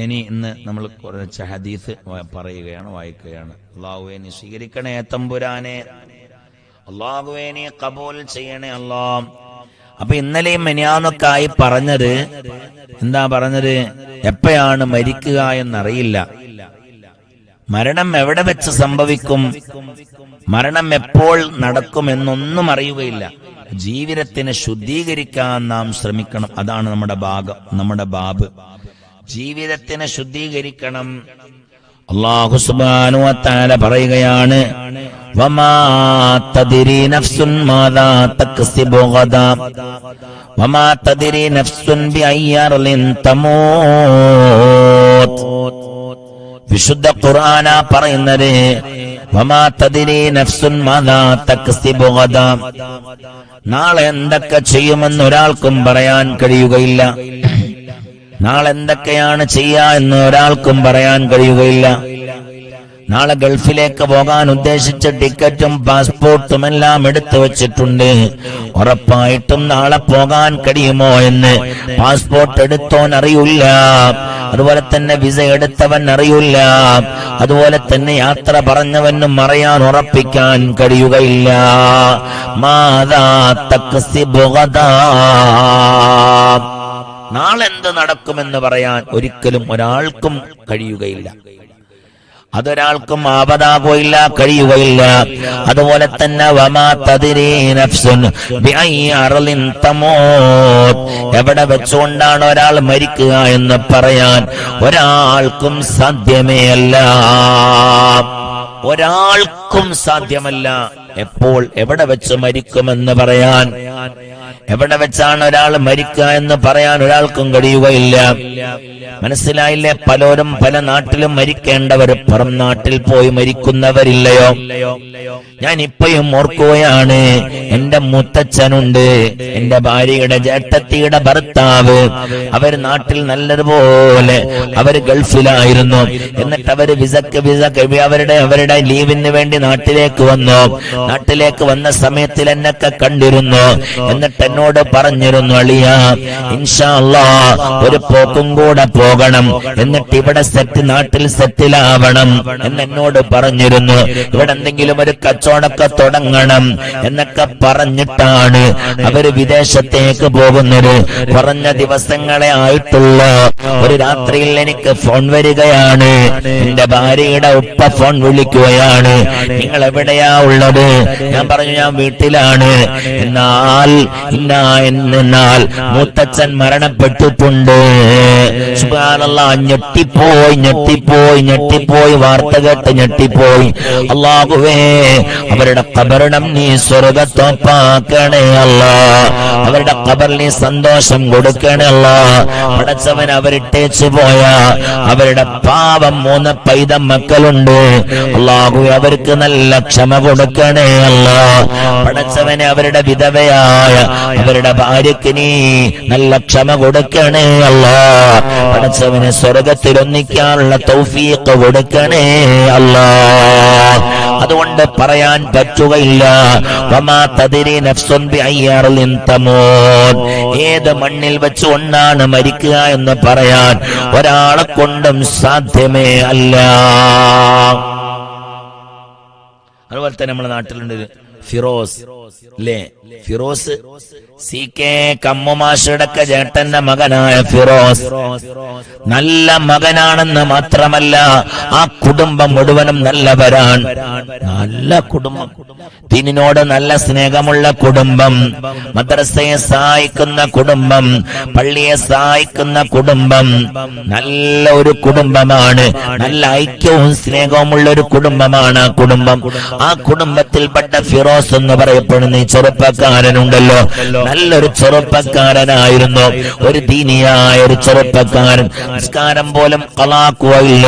ഇനി ഇന്ന് നമ്മൾ കുറച്ച് ഹദീസ് പറയുകയാണ്, വായിക്കുകയാണ്. അല്ലാഹുവേ നീ സ്വീകരിക്കണേ തമ്പുരാനെ, അല്ലാഹുവേ നീ ഖബൂൽ ചെയ്യണേ അല്ലാ. അപ്പൊ ഇന്നലെയും മിനിയാന്നൊക്കെ ആയി പറഞ്ഞത് എന്താ പറഞ്ഞത്? എപ്പോഴാണ് മരിക്കുക എന്നറിയില്ല, മരണം എവിടെ വെച്ച് സംഭവിക്കും, മരണം എപ്പോൾ നടക്കുമെന്നൊന്നും അറിയുകയില്ല. ജീവിതത്തിനെ ശുദ്ധീകരിക്കാൻ നാം ശ്രമിക്കണം. അതാണ് നമ്മുടെ ബാബ്. ജീവിതത്തിനെ ശുദ്ധീകരിക്കണം. അല്ലാഹു സുബ്ഹാനഹു വ തആല പറയുകയാണ്, വമാ തദ്രി നഫ്സുൻ മാദാ തക്സിബു ഗദാ വമാ തദ്രി നഫ്സുൻ ബിഅയ്യിൻ തമൂത്. വിശുദ്ധ ഖുർആന പറയുന്നത് വമാ തദ്രി നഫ്സുൻ മാദാ തക്സിബു ഗദാ. നാളെ എന്തൊക്കെ ചെയ്യുമെന്ന് ഒരാൾക്കും പറയാൻ കഴിയുകയില്ല. നാളെ എന്തൊക്കെയാണ് ചെയ്യാ എന്ന് ഒരാൾക്കും പറയാൻ കഴിയുകയില്ല. നാളെ ഗൾഫിലേക്ക് പോകാൻ ഉദ്ദേശിച്ച ടിക്കറ്റും പാസ്പോർട്ടും എല്ലാം എടുത്തു വച്ചിട്ടുണ്ട്. ഉറപ്പായിട്ടും നാളെ പോകാൻ കഴിയുമോ എന്ന് പാസ്പോർട്ട് എടുത്തോൻ അറിയില്ല, അതുപോലെ തന്നെ വിസ എടുത്തവൻ അറിയില്ല, അതുപോലെ തന്നെ യാത്ര പറഞ്ഞവനും അറിയാൻ ഉറപ്പിക്കാൻ കഴിയുകയില്ല. മാദാ തക്സിബു ഗദാ. നാളെ എന്ത് നടക്കുമെന്ന് പറയാൻ ഒരിക്കലും ഒരാൾക്കും കഴിയുകയില്ല. അതൊരാൾക്കും ആപതാകുകയില്ല, കഴിയുകയില്ല. അതുപോലെ തന്നെ വമാ തദ്രി നഫ്സുൻ ബിഅയ്യി അർളിൻ തമൂത്. എവിടെ വെച്ചുകൊണ്ടാണ് ഒരാൾ മരിക്കുക എന്ന് പറയാൻ ഒരാൾക്കും സാധ്യമേ അല്ല. ഒരാൾക്കും സാധ്യമല്ല. എപ്പോൾ എവിടെ വെച്ച് മരിക്കുമെന്ന് പറയാൻ, എവിടെ വെച്ചാണ് ഒരാൾ മരിക്കുക എന്ന് പറയാൻ ഒരാൾക്കും കഴിയുകയില്ല. മനസ്സിലായില്ലേ? പലരും പല നാട്ടിലും മരിക്കേണ്ടവർ പുറം നാട്ടിൽ പോയി മരിക്കുന്നവരില്ലയോ? ഞാൻ ഇപ്പോഴും ഓർക്കുകയാണ്, എന്റെ മുത്തച്ഛനുണ്ട്, എന്റെ ഭാര്യയുടെ ജേഷ്ഠത്തിയുടെ ഭർത്താവ്. അവർ നാട്ടിൽ നല്ലതുപോലെ അവർ ഗൾഫിലായിരുന്നു. എന്നിട്ട് അവര് അവരുടെ ലീവിന് വേണ്ടി നാട്ടിലേക്ക് വന്നു. നാട്ടിലേക്ക് വന്ന സമയത്തിൽ എന്നൊക്കെ കണ്ടിരുന്നു. എന്നിട്ട് എന്നോട് പറഞ്ഞിരുന്നു, അളിയാ ഇൻഷാ അല്ലാഹ് ഒരു പോക്കും കൂടെ പോകണം, എന്നിട്ട് ഇവിടെ നാട്ടിൽ സെറ്റിലാവണം എന്നോട് പറഞ്ഞിരുന്നു. ഇവിടെ എന്തെങ്കിലും ഒരു കച്ചവടമൊക്കെ തുടങ്ങണം എന്നൊക്കെ പറഞ്ഞിട്ടാണ് അവര് വിദേശത്തേക്ക് പോകുന്നത്. കുറഞ്ഞ ദിവസങ്ങളെ ആയിട്ടുള്ള ഒരു രാത്രിയിൽ എനിക്ക് ഫോൺ വരികയാണ്. എന്റെ ഭാര്യയുടെ ഉപ്പ ഫോൺ വിളിക്കുകയാണ്, നിങ്ങൾ എവിടെയാ ഉള്ളത്? ഞാൻ പറഞ്ഞു, ഞാൻ വീട്ടിലാണ്. എന്നാൽ മൂത്തച്ഛൻ മരണപ്പെട്ടിട്ടുണ്ട്. സുബ്ഹാനല്ലാഹ്. ഞെട്ടിപ്പോയി വാർത്ത കേട്ട് ഞെട്ടിപ്പോയി. അല്ലാഹുവേ അവരുടെ ഖബറിടം നീ സ്വർഗ്ഗത്തോപ്പാക്കണേ അല്ലാ, അവരുടെ ഖബറിൽ നീ സന്തോഷം കൊടുക്കണേ അല്ലാ. പടച്ചവൻ അവരിട്ടേച്ചു പോയ അവരുടെ പാവം 3 പൈതം മക്കളുണ്ട്. അല്ലാഹുവേ അവർക്ക് നല്ല ക്ഷമ കൊടുക്കണേ അല്ലാ. പടച്ചവനെ അവരുടെ വിധവയായ അവരുടെ ഭാര്യക്ക് നീ നല്ല ക്ഷമ കൊടുക്കണേ അല്ലാ. പടച്ചവനെ സ്വർഗത്തിൽ ഒന്നിക്കാനുള്ള തൗഫീഖ് കൊടുക്കണേ അല്ലാ. അതുകൊണ്ട് പറയാൻ പറ്റുകയില്ല, വമാ തദ്രി നഫ്സുൻ ബിഅയ്യി അർളിൻ തമൂത്. ഏത് മണ്ണിൽ വെച്ചുകൊണ്ടാണ് മരിക്കുക എന്ന് പറയാൻ ഒരാളെ കൊണ്ടും സാധ്യമേ അല്ല. അതുപോലെ തന്നെ നമ്മുടെ നാട്ടിലുണ്ട് ഫിറോസ്, അല്ലേ? ഫിറോസ് CK കമ്മുമാഷയുടെ ചേട്ടന്റെ മകനായ ഫിറോസ് നല്ല മകനാണെന്ന് മാത്രമല്ല, ആ കുടുംബം മുഴുവനും നല്ലവരാണ്. നല്ല കുടുംബം, ദീനിനോട് നല്ല സ്നേഹമുള്ള കുടുംബം, മദ്രസയെ സഹായിക്കുന്ന കുടുംബം, പള്ളിയെ സഹായിക്കുന്ന കുടുംബം, നല്ല ഒരു കുടുംബമാണ്. നല്ല ഐക്യവും സ്നേഹവുമുള്ള ഒരു കുടുംബമാണ് ആ കുടുംബം. ആ കുടുംബത്തിൽപ്പെട്ട ഫിറോസ് എന്ന് പറയപ്പെടുന്ന ഈ ചെറുപ്പക്കാരനുണ്ടല്ലോ, നല്ലൊരു ചെറുപ്പക്കാരനായിരുന്നു, ഒരു ദീനിയായ ഒരു ചെറുപ്പക്കാരൻ. നിസ്കാരം പോലും കളാക്കുകയില്ല,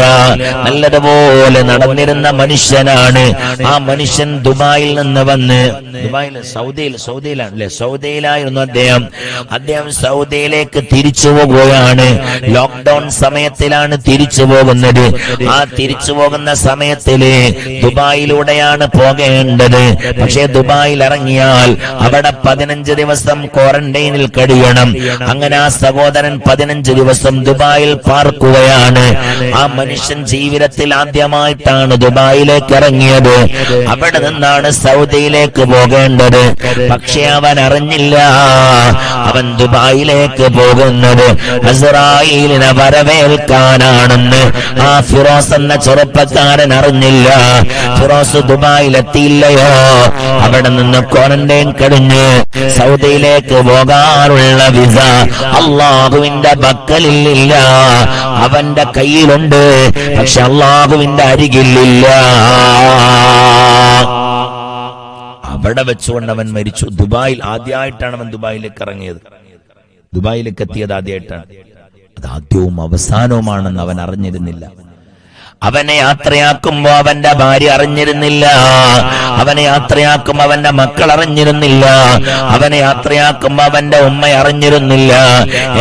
നല്ലതുപോലെ നടന്നിരുന്ന മനുഷ്യനാണ്. ആ മനുഷ്യൻ ദുബായിൽ നിന്ന് വന്ന്, സൗദിയിലാണല്ലേ, സൗദിയിലായിരുന്നു അദ്ദേഹം സൗദിയിലേക്ക് തിരിച്ചു പോകുകയാണ്. ലോക്ക്ഡൌൺ സമയത്തിലാണ് തിരിച്ചു പോകുന്നത്. ആ തിരിച്ചു പോകുന്ന സമയത്തില് ദുബായിലൂടെയാണ് പോകേണ്ടത്. പക്ഷേ ദുബായിൽ ഇറങ്ങിയാൽ അവിടെ 15 ദിവസം ക്വാറന്റൈനിൽ കഴിയണം. അങ്ങനെ ആ സഹോദരൻ 15 ദിവസം ദുബായിൽ പാർക്കുകയാണ്. ആ മനുഷ്യൻ ജീവിതത്തിൽ ആദ്യമായിട്ടാണ് ദുബായിലേക്ക് ഇറങ്ങിയത്. അവിടെ നിന്നാണ് സൗദിയിലേക്ക് പോകേണ്ടത്. പക്ഷെ അവൻ അറിഞ്ഞില്ല അവൻ ദുബായിലേക്ക് പോകുന്നത് അസ്രായീലിനെ വരവേൽക്കാനാണെന്ന്. ആ ഫിറോസ് എന്ന ചെറുപ്പക്കാരൻ അറിഞ്ഞില്ല. ഫിറോസ് ദുബായിലെത്തിയില്ലയോ, അവിടെ നിന്ന് ക്വാറന്റൈൻ കഴിഞ്ഞ് സൗദിയിലേക്ക് പോകാനുള്ള വിസ അള്ളാഹുവിന്റെ പക്കലില്ല, അവന്റെ കയ്യിലുണ്ട്. പക്ഷെ അള്ളാഹുവിന്റെ അരികിലില്ല. അവിടെ വെച്ചുകൊണ്ട് അവൻ മരിച്ചു. ദുബായിൽ ആദ്യമായിട്ടാണ് അവൻ ദുബായിലേക്ക് ഇറങ്ങിയത്. ദുബായിലേക്ക് എത്തിയത് ആദ്യമായിട്ടാണ്. അത് ആദ്യവും അവസാനവുമാണെന്ന് അവൻ അറിഞ്ഞിരുന്നില്ല. അവനെ യാത്രയാക്കുമ്പോ അവന്റെ ഭാര്യ അറിഞ്ഞിരുന്നില്ല. അവനെ യാത്രയാക്കുമ്പോ അവന്റെ മക്കൾ അറിഞ്ഞിരുന്നില്ല. അവനെ യാത്രയാക്കുമ്പോ അവന്റെ ഉമ്മ അറിഞ്ഞിരുന്നില്ല.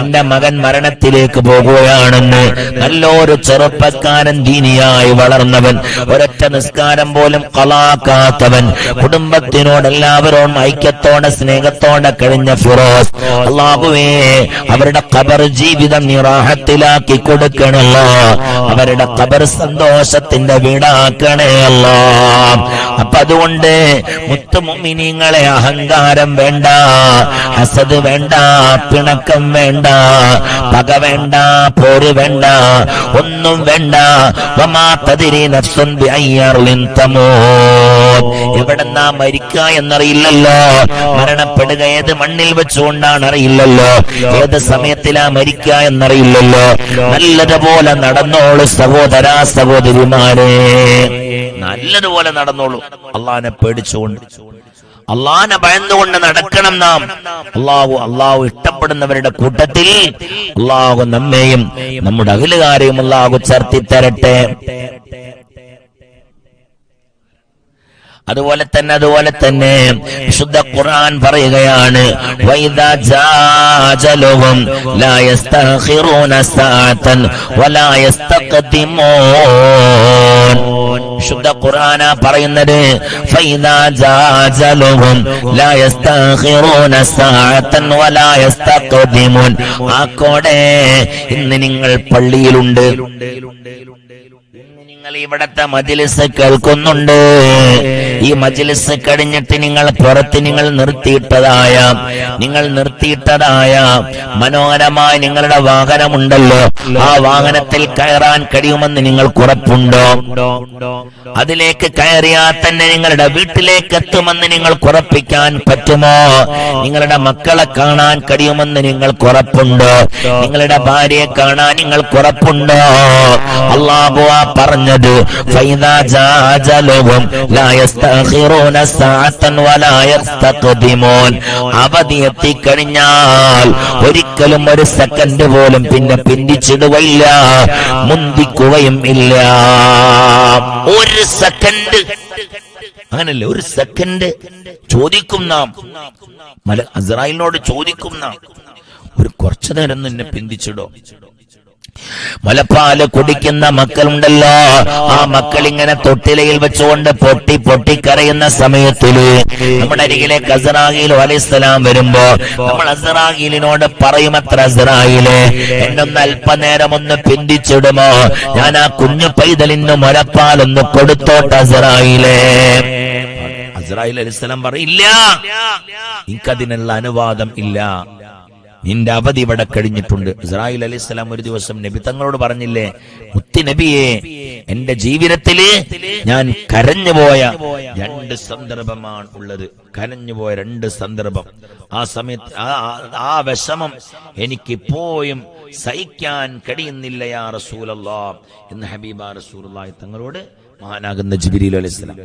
എന്റെ മകൻ മരണത്തിലേക്ക് പോകുകയാണെന്ന്. നല്ലൊരു ചെറുപ്പക്കാരൻ, ദീനിയായി വളർന്നവൻ, ഒരൊറ്റ നിസ്കാരം പോലും കളാക്കാത്തവൻ, കുടുംബത്തിനോട് എല്ലാവരോടും ഐക്യത്തോടെ സ്നേഹത്തോടെ കഴിഞ്ഞ ഫിറോസ്, അല്ലാഹുവേ അവരുടെ ഖബർ ജീവിതം നിറാഹത്തിലാക്കി കൊടുക്കണല്ലോ, അവരുടെ ഖബർ സന്തോഷത്തിന്റെ വീടാക്കണേ അല്ലാഹ്. അപ്പൊ അതുകൊണ്ട് മുത്തുമുഅ്മിനീങ്ങളെ, അഹങ്കാരം വേണ്ട, ഹസദ് വേണ്ട, പിണക്കം വേണ്ട, പക വേണ്ട, പോര് വേണ്ട, ഒന്നും വേണ്ട. വമാ തദ്രി നഫ്സുൻ ബിഅയ്യിൻ തമൂത്, എവിടെന്നാ മരിക്കുക എന്നറിയില്ലല്ലോ. മരണപ്പെടുക ഏത് മണ്ണിൽ വെച്ചുകൊണ്ടാണ് അറിയില്ലല്ലോ. ഏത് സമയത്തിലാ മരിക്കുക എന്നറിയില്ലല്ലോ. നല്ലതുപോലെ നടന്നോളൂ സഹോദരാ സഹോദരിമാരെ, നല്ലതുപോലെ നടന്നോളൂ. അള്ളാഹിനെ പേടിച്ചുകൊണ്ട്, അള്ളാഹിനെ ഭയന്നുകൊണ്ട് നടക്കണം നാം. അള്ളാഹു ഇഷ്ടപ്പെടുന്നവരുടെ കൂട്ടത്തിൽ അള്ളാഹു നമ്മെയും നമ്മുടെ അഖിലുകാരെയും അള്ളാഹു ചേർത്തി തരട്ടെ. അതുപോലെ തന്നെ വിശുദ്ധ ഖുർആൻ പറയുകയാണ്, വൈദാ ജാഅജലുഹും ലാ യസ്തഖിറൂന സഅതൻ വലാ യസ്തഖദിമൂൻ. വിശുദ്ധ ഖുർആനാ പറയുന്നത്, ഫൈദാ ജാഅജലുഹും ലാ യസ്തഖിറൂന സഅതൻ വലാ യസ്തഖദിമൂൻ. ആക്കോടെ ഇന്ന് നിങ്ങൾ പള്ളിയിലുണ്ട്, നിങ്ങൾ ഇവിടത്തെ മജ്‌ലിസ് കേൾക്കുന്നുണ്ട്. ഈ മജ്‌ലിസ് കഴിഞ്ഞിട്ട് നിങ്ങൾ പുറത്ത് നിങ്ങൾ നിർത്തിയിട്ടതായ മനോഹരമായ നിങ്ങളുടെ വാഹനമുണ്ടല്ലോ, ആ വാഹനത്തിൽ കയറാൻ കഴിയുമെന്ന് നിങ്ങൾക്ക് ഉറപ്പുണ്ടോ? അതിലേക്ക് കയറിയാൽ തന്നെ നിങ്ങളുടെ വീട്ടിലേക്ക് എത്തുമെന്ന് നിങ്ങൾക്ക് ഉറപ്പിക്കാൻ പറ്റുമോ? നിങ്ങളുടെ മക്കളെ കാണാൻ കഴിയുമെന്ന് നിങ്ങൾക്ക് ഉറപ്പുണ്ടോ? നിങ്ങളുടെ ഭാര്യയെ കാണാൻ നിങ്ങൾക്ക് ഉറപ്പുണ്ടോ? അല്ലാഹു പറഞ്ഞത്, ഫൈദാ ജാഅജലുഹും ലാ യസ്തഖിറൂന സഅതൻ വലാ യസ്തഖദിമൂൻ. അവധി എത്തിക്കഴിഞ്ഞാൽ ഒരിക്കലും ഒരു സെക്കൻഡ് പോലും പിന്നെ പിന്തിച്ചിടുകയില്ല, മുന്തിക്കുകയും ഇല്ല. ഒരു സെക്കൻഡ്, അങ്ങനല്ലേ, ഒരു സെക്കൻഡ് ചോദിക്കും നാം, അസ്രായേലിനോട് ചോദിക്കും നാം, ഒരു കുറച്ചു നേരം നിന്നെ പിന്തിച്ചിടോ? മുലപ്പാല് കുടിക്കുന്ന മക്കളുണ്ടല്ലോ, ആ മക്കൾ ഇങ്ങനെ തൊട്ടിലയിൽ വെച്ചുകൊണ്ട് പൊട്ടിക്കരയുന്ന സമയത്തില് നമ്മുടെ അരികിലേക്ക് അസ്രായീൽ അലൈഹിസ്സലാം വരുമ്പോ നമ്മൾ അസ്രായീലിനോട് പറയുമത്ര, അസ്രായീലേ എന്നൊന്ന് അല്പനേരം ഒന്ന് പിന്തിച്ചിടുമോ? ഞാൻ ആ കുഞ്ഞു പൈതലിന് മുലപ്പാലൊന്ന് കൊടുത്തോട്ടെ അസ്രായീലേ. അസ്രായീൽ അലൈഹിസ്സലാം പറയില്ല, എനിക്കതിനുള്ള അനുവാദം ഇല്ല, നിന്റെ അവധി ഇവിടെ കഴിഞ്ഞിട്ടുണ്ട്. ഇസ്രായേൽ അലൈഹിസ്സലാം ഒരു ദിവസം നബി തങ്ങളോട് പറഞ്ഞില്ലേ, മുത്തി നബിയെ, എന്റെ ജീവിതത്തില് ഞാൻ കരഞ്ഞുപോയ 2 സന്ദർഭമാണ് ഉള്ളത്, കരഞ്ഞുപോയ 2 സന്ദർഭം. ആ സമയത്ത് ആ വിഷമം എനിക്കിപ്പോഴും സഹിക്കാൻ കഴിയുന്നില്ല യാ റസൂലല്ലാഹ് എന്ന് ഹബീബ റസൂലുള്ളാഹി തങ്ങളോട് മഹാനാകുന്ന ജിബ്രീൽ അലൈഹിസ്സലാം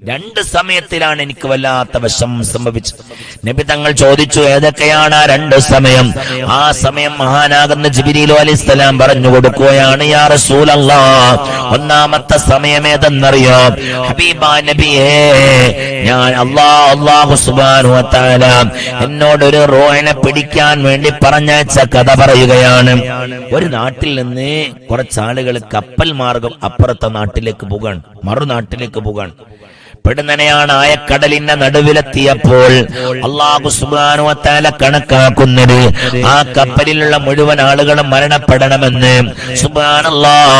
2 സമയത്തിലാണ് എനിക്ക് വല്ലാത്ത വിഷമം സംഭവിച്ചത്. നബി തങ്ങൾ ചോദിച്ചു, ഏതൊക്കെയാണ് ആ 2 സമയം? ആ സമയം മഹാനാകുന്ന ജിബ്രീൽ അലൈഹിസ്സലാം പറഞ്ഞു കൊടുക്കുകയാണ്, യാ റസൂലല്ലാഹ്, ഒന്നാമത്തെ സമയം ഏതെന്നറിയോ? ഹബീബാ നബിയേ, ഞാൻ അല്ലാഹു സുബ്ഹാനഹു വ തആല എന്നോടൊരു റൂഹിനെ പിടിക്കാൻ വേണ്ടി പറഞ്ഞയച്ച കഥ പറയുകയാണ്. ഒരു നാട്ടിൽ നിന്ന് കുറച്ചാളുകൾ കപ്പൽ മാർഗം അപ്പുറത്തെ നാട്ടിലേക്ക് പോകാൻ, മറുനാട്ടിലേക്ക് പോകാൻ. പെടുന്നനെയാണ് ആയക്കടലിന്റെ നടുവിലെത്തിയപ്പോൾ അല്ലാഹു സുബ്ഹാനഹു വ തആല കണക്കാക്കുന്നത് ആ കപ്പലിലുള്ള മുഴുവൻ ആളുകളും മരണപ്പെടണമെന്ന്. സുബ്ഹാനല്ലാഹ്,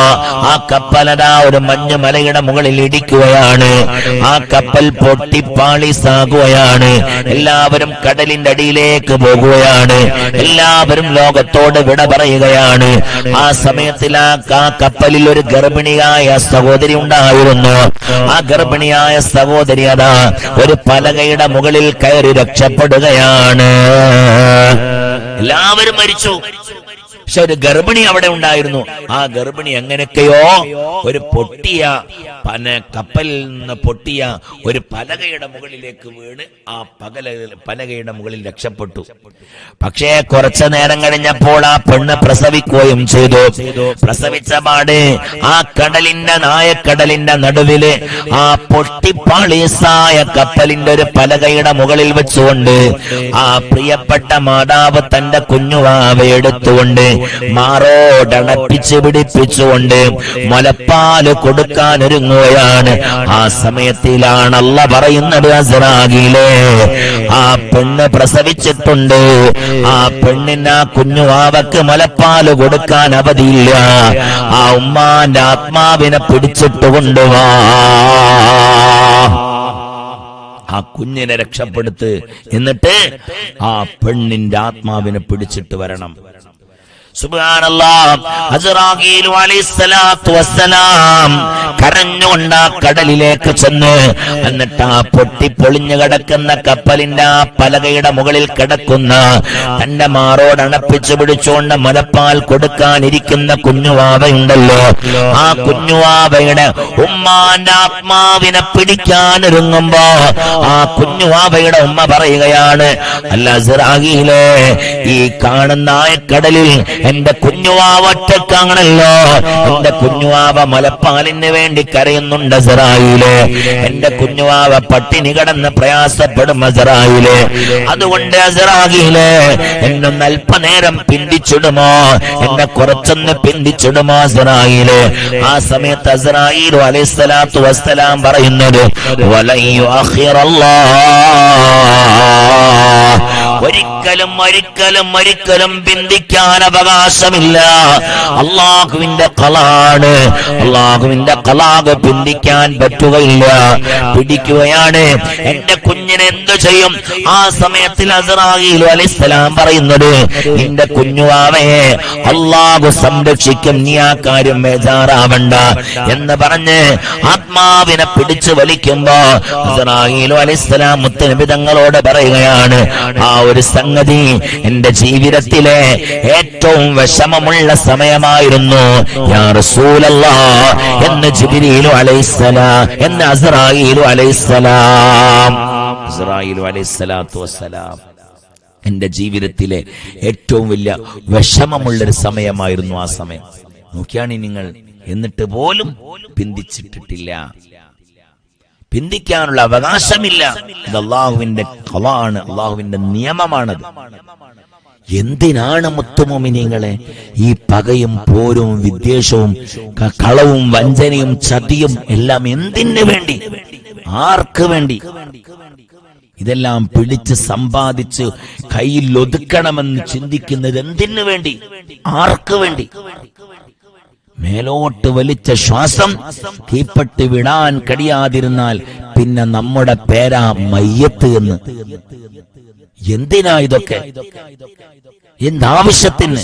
ആ കപ്പലതാ ഒരു മഞ്ഞുമലയുടെ മുകളിൽ ഇടിക്കുകയാണ്. ആ കപ്പൽ പൊട്ടിപ്പാളിസാകുകയാണ്. എല്ലാവരും കടലിന്റെ അടിയിലേക്ക് പോകുകയാണ്. എല്ലാവരും ലോകത്തോട് വിട പറയുകയാണ്. ആ സമയത്തിൽ ആ കപ്പലിൽ ഒരു ഗർഭിണിയായ സഹോദരി ഉണ്ടായിരുന്നു. ആ ഗർഭിണിയായ സഹോദരി അതാ ഒരു പലകയുടെ മുകളിൽ കയറി രക്ഷപ്പെടുകയാണ്. എല്ലാവരും മരിച്ചു. പക്ഷെ ഒരു ഗർഭിണി അവിടെ ഉണ്ടായിരുന്നു. ആ ഗർഭിണി എങ്ങനെയൊക്കെയോ ഒരു പൊട്ടിയ കപ്പലിൽ നിന്ന് പൊട്ടിയ ഒരു പലകയുടെ മുകളിലേക്ക് വീണ് ആ പലകയുടെ മുകളിൽ രക്ഷപ്പെട്ടു. പക്ഷേ കുറച്ചു നേരം കഴിഞ്ഞപ്പോൾ ആ പെണ്ണ് പ്രസവിക്കുകയും ചെയ്തു. പ്രസവിച്ച പാട് ആ നായക്കടലിന്റെ നടുവില് ആ പൊട്ടിപ്പാളീസായ കപ്പലിന്റെ ഒരു പലകയുടെ മുകളിൽ വെച്ചുകൊണ്ട് ആ പ്രിയപ്പെട്ട മാതാവ് തന്റെ കുഞ്ഞുവാവയെ എടുത്തുകൊണ്ട് മാറോടണപ്പിച്ച് പിടിപ്പിച്ചുകൊണ്ട് മുലപ്പാല് കൊടുക്കാൻ ഒരുങ്ങുകയാണ്. ആ സമയത്തിലാണ് അല്ലാഹ് പറയുന്നത്, അസ്റാഗീലേ, ആ പെണ്ണ് പ്രസവിച്ചിട്ടുണ്ട്. ആ പെണ്ണിന് ആ കുഞ്ഞുവാവക്ക് മുലപ്പാല് കൊടുക്കാൻ അവധിയില്ല. ആ ഉമ്മാന്റെ ആത്മാവിനെ പിടിച്ചിട്ട് കൊണ്ടുവാ, ആ കുഞ്ഞിനെ രക്ഷപ്പെടുത്ത്, എന്നിട്ട് ആ പെണ്ണിന്റെ ആത്മാവിനെ പിടിച്ചിട്ട് വരണം. സുബ്ഹാനല്ലാഹ്, അസ്റാഗീൽ അലൈഹിസ്സലാത്തു വസ്സലാം കരഞ്ഞുകൊണ്ട് ആ കടലിലേക്ക് ചെന്ന് എന്നിട്ട് ആ പൊട്ടിപ്പൊളിഞ്ഞു കിടക്കുന്ന കപ്പലിന്റെ ആ പലകയുടെ മുകളിൽ കിടക്കുന്ന തന്റെ മാറോട് അണപ്പിച്ചു പിടിച്ചുകൊണ്ട് മുലപ്പാൽ കൊടുക്കാനിരിക്കുന്ന കുഞ്ഞുവാവയുണ്ടല്ലോ, ആ കുഞ്ഞുവാവയുടെ ഉമ്മാന്റെ ആത്മാവിനെ പിടിക്കാനൊരുങ്ങുമ്പോ ആ കുഞ്ഞുവാവയുടെ ഉമ്മ പറയുകയാണ്, അല്ല അസ്റാഗീലേ, ഈ കാണുന്ന ആയക്കടലിൽ എന്റെ കുഞ്ഞുവാവ ഒറ്റക്കാണല്ലോ, എന്റെ കുഞ്ഞുവാവ മുലപ്പാലിന് വേണ്ടി കരയുന്നുണ്ട് അസ്റായീലേ, എന്റെ കുഞ്ഞുവാവ പട്ടിണി കിടന്ന് പ്രയാസപ്പെടും അസ്റായീലേ, അതുകൊണ്ട് അസ്റായീലേ എന്നൊന്ന് അല്പനേരം പിന്തിച്ചിടുമോ, എന്നെ കുറച്ചൊന്ന് പിന്തിച്ചിടുമോ അസ്റായീലേ. ആ സമയത്ത് അസ്റായീൽ അലൈഹിസ്സലാത്തു വസ്സലാം പറയുന്നത്, വലൻ യുഅഖിറല്ലാഹ്, ഒരിക്കലും ഒരിക്കലും ഒരിക്കലും പിന്തിക്കാൻ അവകാശമില്ല. അള്ളാഹുവിന്റെ ഖളാണ്, അള്ളാഹുവിന്റെ ഖളാഗ് പിന്തിക്കാൻ പറ്റുകയില്ല. പിടിക്കുകയാണ്. എന്റെ കുഞ്ഞിനെ എന്തു ചെയ്യും? ആ സമയത്തിൽ അസ്റായീൽ അലൈഹിസ്സലാം പറയുന്നത്, നിന്റെ കുഞ്ഞുവാവയെ അള്ളാഹു സംരക്ഷിക്കും, നീ ആ കാര്യം ബേജാറാവണ്ട എന്ന് പറഞ്ഞ് ആത്മാവിനെ പിടിച്ചു വലിക്കുമ്പോ അസ്റായീൽ അലൈഹിസ്സലാം മുത്തുനബി തങ്ങളോട് പറയുകയാണ്, ആ ഒരു സംഗതി എന്റെ ജീവിതത്തിലെ ഏറ്റവും വിഷമമുള്ള സമയമായിരുന്നു യാ റസൂലല്ലാഹ് എന്ന് ജിബ്രീൽ അലൈഹിസ്സലാം എന്ന് അസ്റായീൽ അലൈഹിസ്സലാം, അസ്റായീൽ അലൈഹിസ്സലാത്തു വസ്സലാം എന്റെ ജീവിതത്തിലെ ഏറ്റവും വലിയ വിഷമമുള്ളൊരു സമയമായിരുന്നു ആ സമയം. നോക്കിയാണ് നിങ്ങൾ, എന്നിട്ട് പോലും പിന്തിച്ചിട്ടിട്ടില്ല. പിന്തിക്കാനുള്ള അവകാശമില്ല. ഇത് അള്ളാഹുവിന്റെ ഖളാണ്, അള്ളാഹുവിന്റെ നിയമമാണത്. എന്തിനാണ് മുത്തുമോമിനീങ്ങളെ ഈ പകയും പോരും വിദ്വേഷവും കളവും വഞ്ചനയും ചതിയും എല്ലാം എന്തിനു വേണ്ടി? ആർക്ക് വേണ്ടി? ഇതെല്ലാം പിടിച്ച് സമ്പാദിച്ച് കയ്യിൽ ഒതുക്കണമെന്ന് ചിന്തിക്കുന്നത് എന്തിനു വേണ്ടി? ആർക്ക് വേണ്ടി? മേലോട്ട് വലിച്ച ശ്വാസം കീപ്പട്ട് വിടാൻ കഴിയാതിരുന്നാൽ പിന്നെ നമ്മുടെ പേരാ മയ്യത്ത് എന്ന്. എന്തിനാ ഇതൊക്കെ? എന്താവശ്യത്തിന്?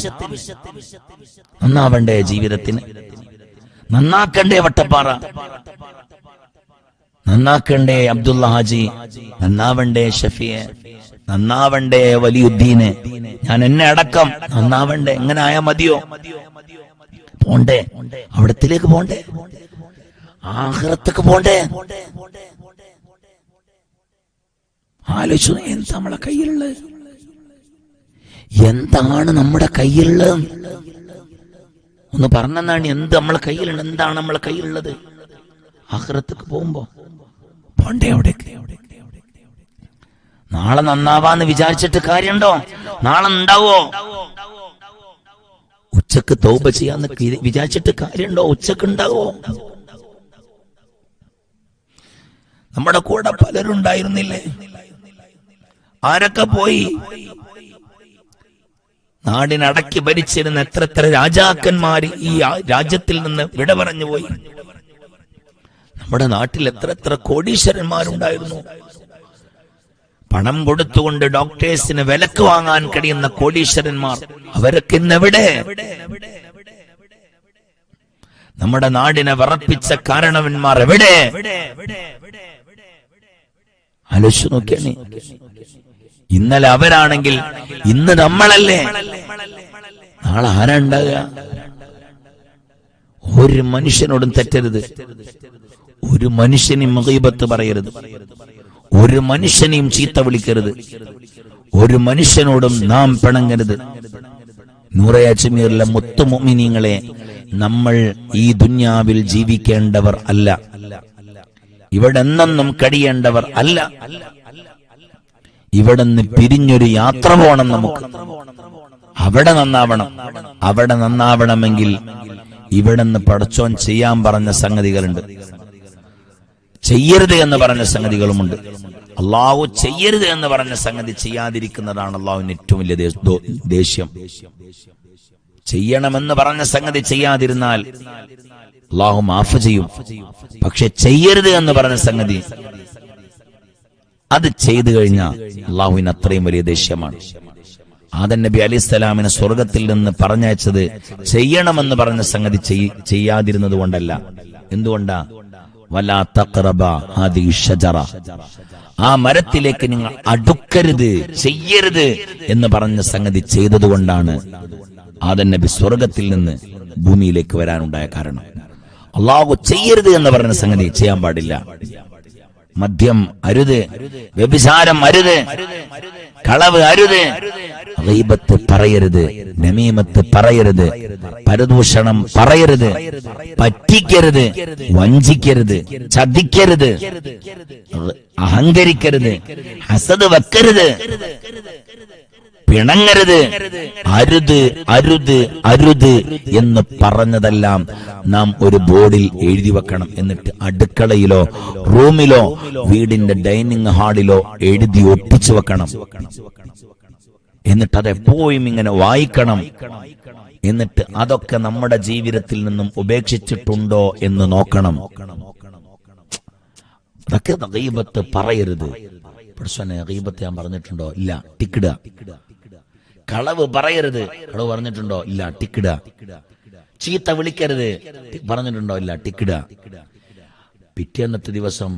നന്നാവണ്ടേ ജീവിതത്തിന്? നന്നാക്കണ്ടേ വട്ടപ്പാറ? നന്നാക്കണ്ടേ അബ്ദുള്ള ഹാജി? നന്നാവണ്ടേ ഷഫിയെ? നന്നാവണ്ടേ വലിയുദ്ദീനെ? ഞാൻ എന്നെ അടക്കം നന്നാവണ്ടേ? എങ്ങനെ ആയാ മതിയോ? പോണ്ടേ? അവിടത്തിലേക്ക് പോണ്ടേ? ആഖിറത്തേക്ക് പോണ്ടേ? ആലോചിച്ചു, എന്താ നമ്മളെ കയ്യിലുള്ളത്? എന്താണ് നമ്മുടെ കയ്യിലുള്ളത്? ഒന്ന് പറഞ്ഞാണ്, എന്ത് നമ്മളെ കയ്യിലുണ്ട്? എന്താണ് നമ്മളെ കയ്യിലുള്ളത്? ആഖിറത്തേക്ക് പോകുമ്പോ പോണ്ടേ അവിടേക്ക്? നാളെ നന്നാവാന്ന് വിചാരിച്ചിട്ട് കാര്യമുണ്ടോ? നാളെ ഉണ്ടാവോ? ഉച്ചക്ക് തൗബ ചെയ്യാന്ന് വിചാരിച്ചിട്ട് കാര്യമുണ്ടോ? ഉച്ചക്ക് ഉണ്ടാവോ? നമ്മുടെ കൂടെ പലരുണ്ടായിരുന്നില്ലേ? ആരൊക്കെ പോയി? നാടിനടക്കി ഭരിച്ചിരുന്ന എത്ര രാജാക്കന്മാർ ഈ രാജ്യത്തിൽ നിന്ന് വിട പറഞ്ഞു പോയി. നമ്മുടെ നാട്ടിൽ എത്ര കോടീശ്വരന്മാരുണ്ടായിരുന്നു. പണം കൊടുത്തുകൊണ്ട് ഡോക്ടേഴ്സിന് വിലക്ക് വാങ്ങാൻ കഴിയുന്ന കോടീശ്വരന്മാർ, അവരൊക്കെ ഇന്നെവിടെ? നമ്മുടെ നാടിനെ വിറപ്പിച്ച കാരണവന്മാർ എവിടെ? ആലോചിച്ചു നോക്കിയാണ്. ഇന്നലെ അവരാണെങ്കിൽ ഇന്ന് നമ്മളല്ലേ? നാളെ ആരാ ഉണ്ടാകുക? ഒരു മനുഷ്യനോടും തെറ്റരുത്, ഒരു മനുഷ്യനെയും ഗീബത്ത് പറയരുത്, ഒരു മനുഷ്യനെയും ചീത്ത വിളിക്കരുത്, ഒരു മനുഷ്യനോടും നാം പിണങ്ങരുത്. നൂറെ അജ്മീറിലെ മുത്തു മുഅ്മിനീങ്ങളെ, നമ്മൾ ഈ ദുനിയാവിൽ ജീവിക്കേണ്ടവർ അല്ല, ഇവിടെ നിന്നും കഴിയേണ്ടവർ അല്ല. ഇവിടെ നിന്ന് പിരിഞ്ഞൊരു യാത്ര പോകണം നമുക്ക്. അവിടെ നന്നാവണം. അവിടെ നന്നാവണമെങ്കിൽ ഇവിടെ നിന്ന് പടച്ചോൻ ചെയ്യാൻ പറഞ്ഞ സംഗതികളുണ്ട്, ചെയ്യരുത് എന്ന് പറഞ്ഞ സംഗതികളുമുണ്ട്. അള്ളാഹു ചെയ്യരുത് എന്ന് പറഞ്ഞ സംഗതി ചെയ്യാതിരിക്കുന്നതാണ് അള്ളാഹുവിന് ഏറ്റവും വലിയ ദേഷ്യം. ചെയ്യണമെന്ന് പറഞ്ഞ സംഗതി ചെയ്യാതിരുന്നാൽ അള്ളാഹു മാഫ് ചെയ്യും. പക്ഷെ ചെയ്യരുത് എന്ന് പറഞ്ഞ സംഗതി അത് ചെയ്തു കഴിഞ്ഞാൽ അള്ളാഹുവിന് അത്രയും വലിയ ദേഷ്യമാണ്. ആദം നബി അലൈഹിസ്സലാമിനെ സ്വർഗത്തിൽ നിന്ന് പറഞ്ഞയച്ചത് ചെയ്യണമെന്ന് പറഞ്ഞ സംഗതി ചെയ്യാതിരുന്നത് കൊണ്ടല്ല. എന്തുകൊണ്ടാ? വലാ തഖറബ ഹാദിഹി ഷജറ, ആ മരത്തിലേക്ക് നിങ്ങൾ അടുക്കരുത്, ചെയ്യരുത് എന്ന് പറഞ്ഞ സംഗതി ചെയ്തതുകൊണ്ടാണ് ആദം നബി സ്വർഗത്തിൽ നിന്ന് ഭൂമിയിലേക്ക് വരാനുണ്ടായ കാരണം. അള്ളാഹു ചെയ്യരുത് എന്ന് പറഞ്ഞ സംഗതി ചെയ്യാൻ പാടില്ല. മദ്യം അരുത്, വ്യഭിചാരം അരുത്, കളവ് അരുത്, ഗീബത്ത് പറയരുത്, നമീമത്ത് പറയരുത്, പരദൂഷണം പറയരുത്, പറ്റിക്കരുത്, വഞ്ചിക്കരുത്, ചതിക്കരുത്, അഹങ്കരിക്കരുത്, ഹസദ് വെക്കരുത്, പിണങ്ങരുത്. അരുത് അരുത് അരുത് എന്ന് പറഞ്ഞതെല്ലാം നാം ഒരു ബോർഡിൽ എഴുതി വെക്കണം. എന്നിട്ട് അടുക്കളയിലോ റൂമിലോ വീടിന്റെ ഡൈനിങ് ഹാളിലോ എഴുതി ഒട്ടിച്ചു വെക്കണം. എന്നിട്ട് അതെപ്പോഴും ഇങ്ങനെ വായിക്കണം. എന്നിട്ട് അതൊക്കെ നമ്മുടെ ജീവിതത്തിൽ നിന്നും ഉപേക്ഷിച്ചിട്ടുണ്ടോ എന്ന് നോക്കണം. അതൊക്കെ ഗീബത്ത് പറയരുത്. പ്രശ്നം ഗീബത്ത് ഞാൻ പറഞ്ഞിട്ടുണ്ടോ? ഇല്ല, ടിക്കിടുക. കളവ് പറയരുത്, കളവ് പറഞ്ഞിട്ടുണ്ടോ? ഇല്ല, ടിക്കിടുക. ചീത്ത വിളിക്കരുത്, പറഞ്ഞിട്ടുണ്ടോ? ഇല്ല, ടിക്കിടുക. പിറ്റേന്നത്തെ ദിവസം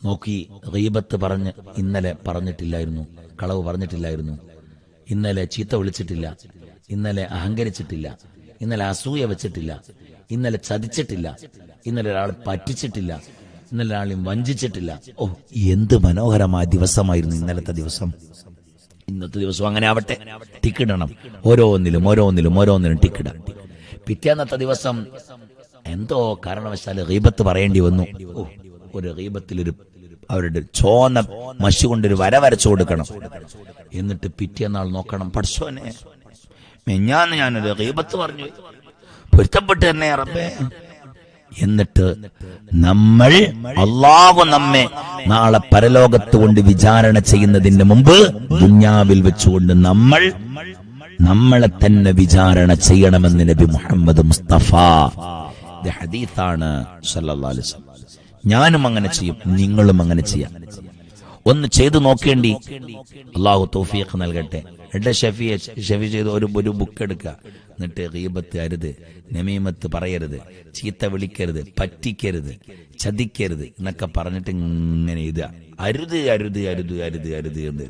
നോക്കി ഗീബത്ത് പറഞ്ഞ് ഇന്നലെ പറഞ്ഞിട്ടില്ലായിരുന്നു, കളവ് പറഞ്ഞിട്ടില്ലായിരുന്നു, ഇന്നലെ ചീത്ത വിളിച്ചിട്ടില്ല, ഇന്നലെ അഹങ്കരിച്ചിട്ടില്ല, ഇന്നലെ അസൂയ വെച്ചിട്ടില്ല, ഇന്നലെ ചതിച്ചിട്ടില്ല, ഇന്നലെ ഒരാൾ പറ്റിച്ചിട്ടില്ല, ഇന്നലെ ഒരാളെയും വഞ്ചിച്ചിട്ടില്ല. ഓ, എന്ത് മനോഹരമായ ദിവസമായിരുന്നു ഇന്നലത്തെ ദിവസം. ഇന്നത്തെ ദിവസം അങ്ങനെ ആവട്ടെ, ടിക്കിടണം. ഓരോന്നിലും ടിക്കിടാം. പിറ്റേന്നത്തെ ദിവസം എന്തോ കാരണവശാൽ ഗീബത്ത് പറയേണ്ടി വന്നു. ഒരു ഗീബത്തിലൊരു അവരുടെ ചോന്ന മഷി കൊണ്ടൊരു വര വരച്ചു കൊടുക്കണം. എന്നിട്ട് പിറ്റേന്നാൾ നോക്കണം, പടച്ചോനെ ഞാനൊരു ഗീബത്ത് പറഞ്ഞു, പൊരുത്തപ്പെട്ട് തന്നെ റബ്ബേ. എന്നിട്ട് നമ്മൾ, അള്ളാഹു നമ്മെ നാളെ പരലോകത്ത് കൊണ്ട് വിചാരണ ചെയ്യുന്നതിന് മുമ്പ് ദുനിയാവിൽ വെച്ചുകൊണ്ട് നമ്മളെ തന്നെ വിചാരണ ചെയ്യണമെന്ന് നബി മുഹമ്മദ് മുസ്തഫ. ഇത് ഹദീസാണ് സല്ലല്ലാഹു അലൈഹി വസല്ലം. ഞാനും അങ്ങനെ ചെയ്യും, നിങ്ങളും അങ്ങനെ ചെയ്യാം. ഒന്ന് ചെയ്തു നോക്കേണ്ടി. അള്ളാഹു തൗഫീഖ് നൽകട്ടെ. ഷഫി ചെയ്ത് ഒരു ബുക്ക് എടുക്കുക. എന്നിട്ട് ഗീബത്ത് അരുത്, നമീമത്ത് പറയരുത്, ചീത്ത വിളിക്കരുത്, പറ്റിക്കരുത്, ചതിക്കരുത് എന്നൊക്കെ പറഞ്ഞിട്ട് ഇങ്ങനെ എഴുതുക. അരുത് അരുത് അരുത് അരുത് അരുത് എന്ന്.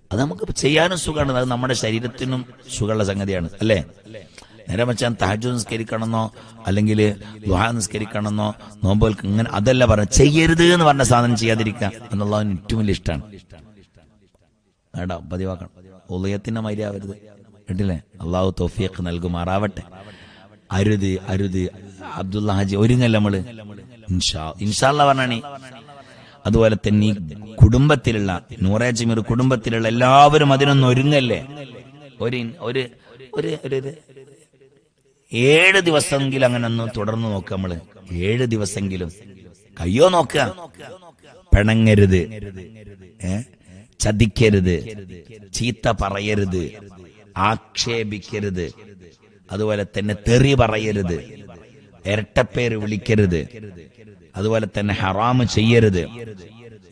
അത് നമുക്ക് ചെയ്യാനും സുഖമാണ്, അത് നമ്മുടെ ശരീരത്തിനും സുഖമുള്ള സംഗതിയാണ്, അല്ലേ? നേരെ വെച്ചാൽ തഹജ്ജുദ് നിസ്കരിക്കണമെന്നോ അല്ലെങ്കിൽ ദുആ നിസ്കരിക്കണമെന്നോ നോമ്പുകൾക്ക് ഇങ്ങനെ അതല്ല പറഞ്ഞ, ചെയ്യരുത് എന്ന് പറഞ്ഞ സാധനം ചെയ്യാതിരിക്കുക എന്നുള്ളതിന് ഏറ്റവും വലിയ ഇഷ്ടമാണ്. വേണ്ട, പതിവാക്കണം. ഉളയത്തിന്റെ മര്യാദ കേട്ടില്ലേ? അള്ളാഹു തൗഫീഖ് നൽകുമാറാവട്ടെ. അരുത് അരുത്. അബ്ദുള്ള ഹാജി ഒരുങ്ങല്ല നമ്മള്, ഇൻഷാ അല്ലാഹ് പറഞ്ഞാണി. അതുപോലെ തന്നെ ഈ കുടുംബത്തിലുള്ള നൂറെ ജമീർ കുടുംബത്തിലുള്ള എല്ലാവരും അതിനൊന്ന് ഒരുങ്ങല്ലേ. ഒരു 7 ദിവസമെങ്കിലും അങ്ങനെ ഒന്ന് തുടർന്ന് നോക്കുക. നമ്മള് 7 ദിവസമെങ്കിലും കയ്യോ നോക്കുക. പിണങ്ങരുത്, ചതിക്കരുത്, ചീത്ത പറയരുത്, ആക്ഷേപിക്കരുത്, അതുപോലെ തന്നെ തെറി പറയരുത്, ഇരട്ടപ്പേര് വിളിക്കരുത്, അതുപോലെ തന്നെ ഹറാമ് ചെയ്യരുത്.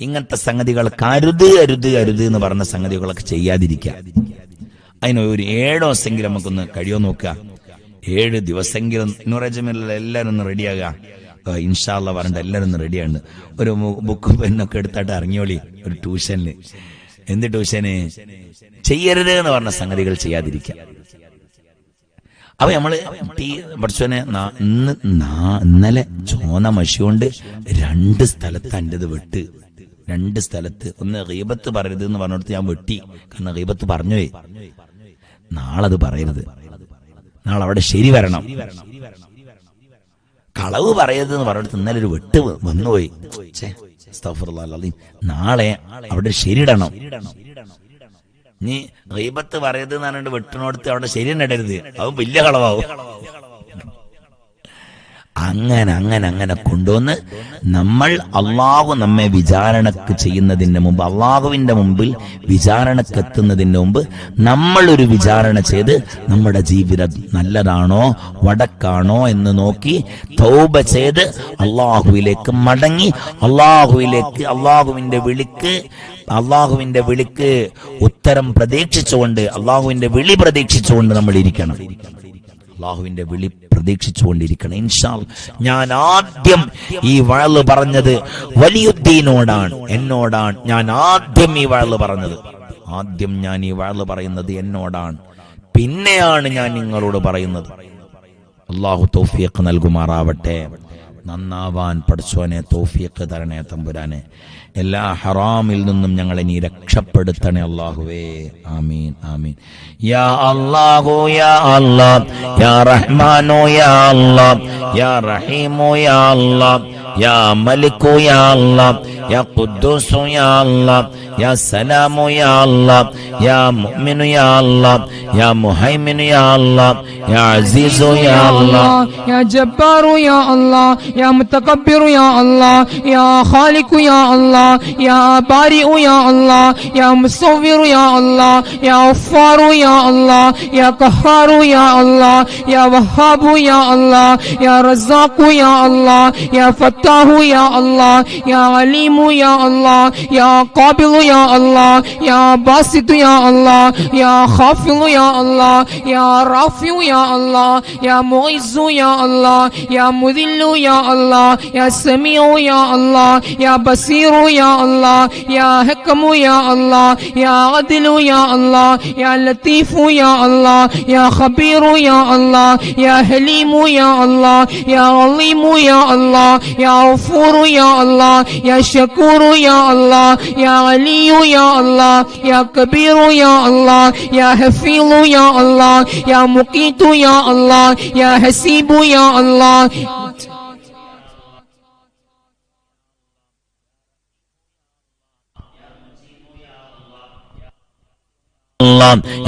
ഇങ്ങനത്തെ സംഗതികൾ അരുത് അരുത് അരുത് എന്ന് പറഞ്ഞ സംഗതികളൊക്കെ ചെയ്യാതിരിക്കുക. അതിന് ഒരു 7 ദിവസമെങ്കിലും നമുക്കൊന്ന് കഴിയോ നോക്കുക. 7 ദിവസമെങ്കിലും നൂറജമിലുള്ള എല്ലാവരും ഒന്ന് റെഡിയാകുക. ഇൻഷാ അല്ലാഹ് പറഞ്ഞിട്ട് എല്ലാവരും ഒന്ന് റെഡിയാണ്. ഒരു ബുക്കും പെന്നൊക്കെ എടുത്തിട്ട് ഇറങ്ങിയോളി ഒരു ട്യൂഷനിൽ. എന്ത് ട്യൂഷന്? ചെയ്യരുത് എന്ന് പറഞ്ഞ സംഗതികൾ ചെയ്യാതിരിക്കുക. അപ്പൊ നമ്മള് പഠിച്ചോനെ ഇന്നലെ ചോന്ന മഷി കൊണ്ട് 2 സ്ഥലത്ത് എന്റേത് വെട്ട്. 2 സ്ഥലത്ത്. ഒന്ന് ഗീബത്ത് പറയരുത് എന്ന് പറഞ്ഞിടത്ത് ഞാൻ വെട്ടി. കാരണം ഗീബത്ത് പറഞ്ഞുപോയി. നാളത് പറയരുത്. നാളെ അവിടെ ശരി വരണം. കളവ് പറയരുത് എന്ന് പറഞ്ഞിടത്ത് ഇന്നലെ ഒരു വെട്ട് വന്നുപോയി. നാളെ അവിടെ ശരിയിടണം. നീ ഗീബത്ത് പറയരുത് എന്ന് പറഞ്ഞിട്ട് വെട്ടിനോടത്ത് അവിടെ ശരി ഇടരുത്. അത് വലിയ കളവാവും. അങ്ങനെ അങ്ങനെ അങ്ങനെ കൊണ്ടുവന്ന് നമ്മൾ അള്ളാഹു നമ്മെ വിചാരണക്ക് ചെയ്യുന്നതിന് മുമ്പ്, അള്ളാഹുവിന്റെ മുമ്പിൽ വിചാരണക്കെത്തുന്നതിന് മുമ്പ് നമ്മൾ ഒരു വിചാരണ ചെയ്ത് നമ്മുടെ ജീവിതം നല്ലതാണോ വടക്കാണോ എന്ന് നോക്കി തൗബ ചെയ്ത് അള്ളാഹുവിലേക്ക് മടങ്ങി അള്ളാഹുവിന്റെ വിളിക്ക് ഉത്തരം പ്രതീക്ഷിച്ചുകൊണ്ട്, അള്ളാഹുവിന്റെ വിളി പ്രതീക്ഷിച്ചുകൊണ്ട് നമ്മൾ ഇരിക്കണം. അള്ളാഹുവിന്റെ വിളി പ്രതീക്ഷിച്ചുകൊണ്ടിരിക്കണം. ഇൻഷാ അല്ലാഹ് ഞാൻ ആദ്യം ഈ വഅള് പറഞ്ഞത് വലിയുദ്ദീനോടാണ്, എന്നോടാണ്. ഞാൻ ആദ്യം ഈ വഅള് പറഞ്ഞത്, ആദ്യം ഞാൻ ഈ വഅള് പറയുന്നത് എന്നോടാണ്. പിന്നെയാണ് ഞാൻ നിങ്ങളോട് പറയുന്നത്. അള്ളാഹു തൗഫീഖ് നൽകുമാറാവട്ടെ. നന്നാവാൻ പഠിച്ചോനെ തൗഫീഖ് തരണേ തമ്പുരാനെ. എല്ലാ ഹറാമിൽ നിന്നും ഞങ്ങളെ നീ രക്ഷപ്പെടുത്തണേ അല്ലാഹുവേ. ആമീൻ ആമീൻ. യാ അല്ലാഹു യാ അല്ലാഹ് യാ റഹ്മാനു യാ അല്ലാഹ് യാ റഹീമു യാ അല്ലാഹ് യാ മലിക്കു യാ അല്ലാഹ് യാ ഖുദ്ദൂസു യാ അല്ലാഹ് യാ സലാമു യാ അല്ലാഹ് യാ മുഅ്മിനു യാ അല്ലാഹ് യാ മുഹൈമിനു യാ അല്ലാഹ് യാ അസീസു യാ അല്ലാഹ് യാ ജബ്ബാറു യാ അല്ലാഹ് യാ മുതകബ്ബിറു യാ അല്ലാഹ് യാ ഖാലിഖു യാ അല്ലാഹ് യാ ബാരിഉ യാ അല്ലാഹ് യാ മുസവ്വിറു യാ അല്ലാഹ് യാ ഗഫാറു യാ അല്ലാഹ് യാ ഖഹാറു യാ അല്ലാഹ് യാ വഹാബു യാ അല്ലാഹ് യാ റസാഖു യാ അല്ലാഹ് യാ ഫത്താഹു യാ അല്ലാഹ് യാ അലീമു യാ അല്ലാഹ് യാ ഖാബിലു യാ അല്ലാഹ് യാ ബാസിതു യാ അല്ലാഹ് യാ ഖാഫിലു യാ അല്ലാഹ് യാ റാഫിഉ യാ അല്ലാഹ് യാ മുഇസ്സു യാ അല്ലാഹ് യാ മുദില്ലു യാ അല്ലാഹ് യാ സമീഉ യാ അല്ലാഹ് യാ ബസീറു യാ അല്ലാഹ് യാ ഹക്കമു യാ അല്ലാഹ് യാ അദ്ലു യാ അല്ലാഹ് യാ ലത്തീഫു യാ അല്ലാഹ് യാ ഖബീറു യാ അല്ലാഹ് യാ ഹലീമു യാ അല്ലാഹ് യാ അലീമു യാ അല്ലാഹ് യാ ഗഫൂറു യാ അല്ലാഹ് യാ ശകൂറു യാ അല്ലാഹ് യാ അലിയു യാ അല്ലാഹ് യാ കബീറു യാ അല്ലാഹ് യാ ഹഫീളു യാ അല്ലാഹ് യാ മുഖീതു യാ അല്ലാഹ് യാ ഹസീബു യാ അല്ലാഹ്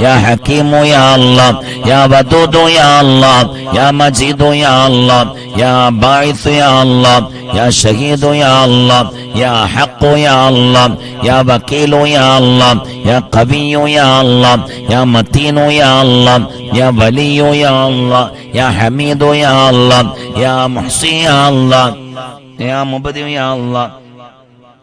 يا حكيم يا الله يا ودود يا الله يا مجيد يا الله يا باعث يا الله يا شهيد يا الله يا حق يا الله يا وكيل يا الله يا قوي يا الله يا متين يا الله يا ولي يا الله يا حميد يا الله يا محصي يا الله يا مبدئ يا الله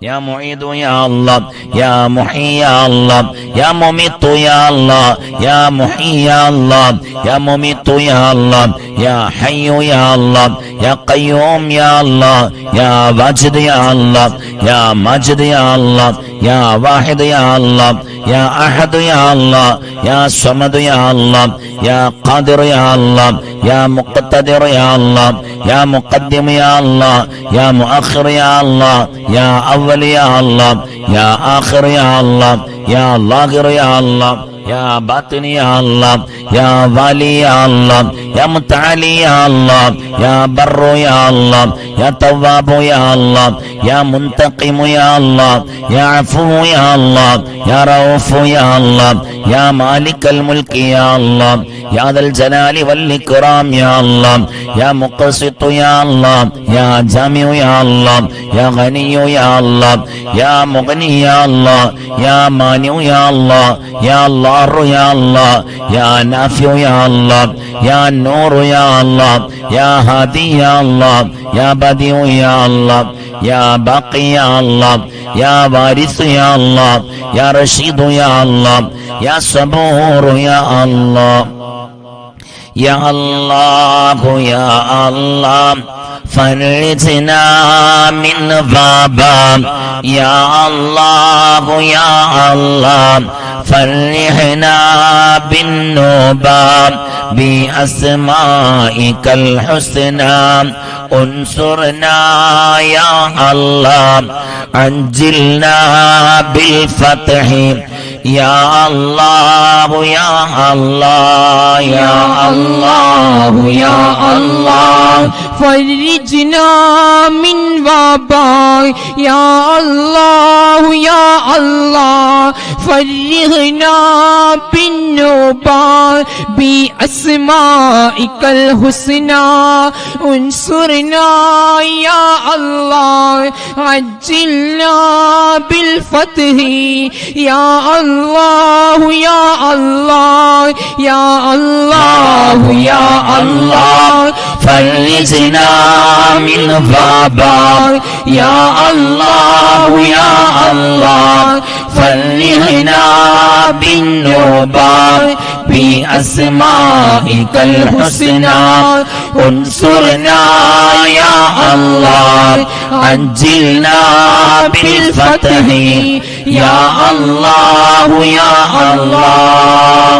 يا معيد يا الله يا محيي يا الله يا مميت يا الله يا محيي يا الله يا مميت يا الله يا حي يا الله يا قيوم يا الله يا واجد يا الله يا ماجد يا الله يا واحد يا الله يا أحد يا الله يا صمد يا الله يا قادر يا الله يا مقتدر يا الله يا مقدم يا الله يا مؤخر يا الله يا أول يا الله يا آخر يا الله يا ظاهر يا الله يا باطن يا الله يا والي يا الله യാ മുതഅലി യാ അല്ലാഹ്, യാ ബർറു യാ അല്ലാഹ്, യാ തവ്വാബു യാ അല്ലാഹ്, യാ മുൻതഖിമു യാ അല്ലാഹ്, യാ അഫൂ യാ അല്ലാഹ്, യാ റഊഫു യാ അല്ലാഹ്, യാ മാലിക്കൽ മുൽക്കി യാ അല്ലാഹ്, യാ ദൽ ജലാലി വൽ ഇക്റാം യാ അല്ലാഹ്, യാ മുഖ്സിതു യാ അല്ലാഹ്, യാ ജാമിഉ യാ അല്ലാഹ്, യാ ഗനിയു യാ അല്ലാഹ്, യാ മുഗ്നി യാ അല്ലാഹ്, യാ മാനിഉ യാ അല്ലാഹ്, യാ ളാറു യാ അല്ലാഹ്, യാ നാഫിഉ യാ അല്ലാഹ്, യാ നൂറു യാ അല്ലാഹ്, യാ ഹാദി യാ അല്ലാഹ്, യാ ബദിഉ യാ അല്ലാഹ്, യാ ബാഖി യാ അല്ലാഹ്, യാ വാരിസ് യാ അല്ലാഹ്, യാ റഷീദു യാ അല്ലാഹ്, യാ സബൂറു യാ അല്ലാഹ്. യാ അല്ലാഹു യാ അല്ലാഹ് فرجنا من غابا يا الله يا الله فرحنا بالنوبة بأسمائك الحسنى انصرنا يا الله عجلنا بالفتح يا الله يا الله يا الله يا الله فرجنا من وباء يا الله يا الله فرحنا بالنوبة بأسمائك الحسنى انصرنا يا الله عجلنا بالفتح يا الله يا الله يا الله يا الله فرجنا من غابا يا الله يا الله فرحنا بالنوبة بأسمائك الحسنى انصرنا يا الله عجلنا بالفتح يا الله يا الله.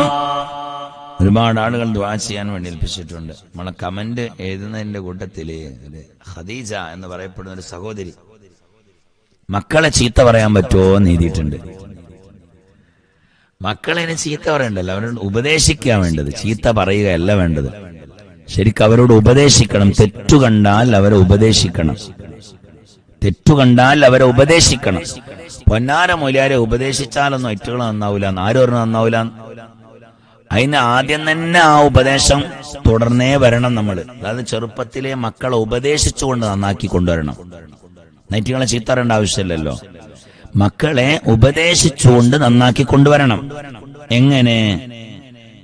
ഒരുപാട് ആളുകൾ ദുആ ചെയ്യാൻ വേണ്ടി ഏൽപ്പിച്ചിട്ടുണ്ട്. നമ്മളെ കമന്റ് എഴുതുന്നതിന്റെ കൂട്ടത്തില് ഖദീജ എന്ന് പറയപ്പെടുന്ന ഒരു സഹോദരി മക്കളെ ചീത്ത പറയാൻ പറ്റുമോ എന്ന് എഴുതിയിട്ടുണ്ട്. മക്കളെ ചീത്ത പറയണ്ടല്ലോ, അവരോട് ഉപദേശിക്കാൻ വേണ്ടത്, ചീത്ത പറയുകയല്ല വേണ്ടത്. ശരിക്കും അവരോട് ഉപദേശിക്കണം. തെറ്റുകണ്ടാൽ അവരെ ഉപദേശിക്കണം. തെറ്റുകണ്ടാൽ അവരെ ഉപദേശിക്കണം. പൊന്നാര മൊലിയാരെ ഉപദേശിച്ചാലൊന്നും ഒറ്റകൾ നന്നാവൂല, ആരും പറഞ്ഞു നന്നാവൂല. അതിന് ആദ്യം തന്നെ ആ ഉപദേശം തുടർന്നേ വരണം നമ്മൾ. അതായത് ചെറുപ്പത്തിലെ മക്കളെ ഉപദേശിച്ചുകൊണ്ട് നന്നാക്കി കൊണ്ടുവരണം. നൈറ്റുകളെ ചീത്ത പറയേണ്ട ആവശ്യമില്ലല്ലോ. മക്കളെ ഉപദേശിച്ചുകൊണ്ട് നന്നാക്കി കൊണ്ടുവരണം. എങ്ങനെ?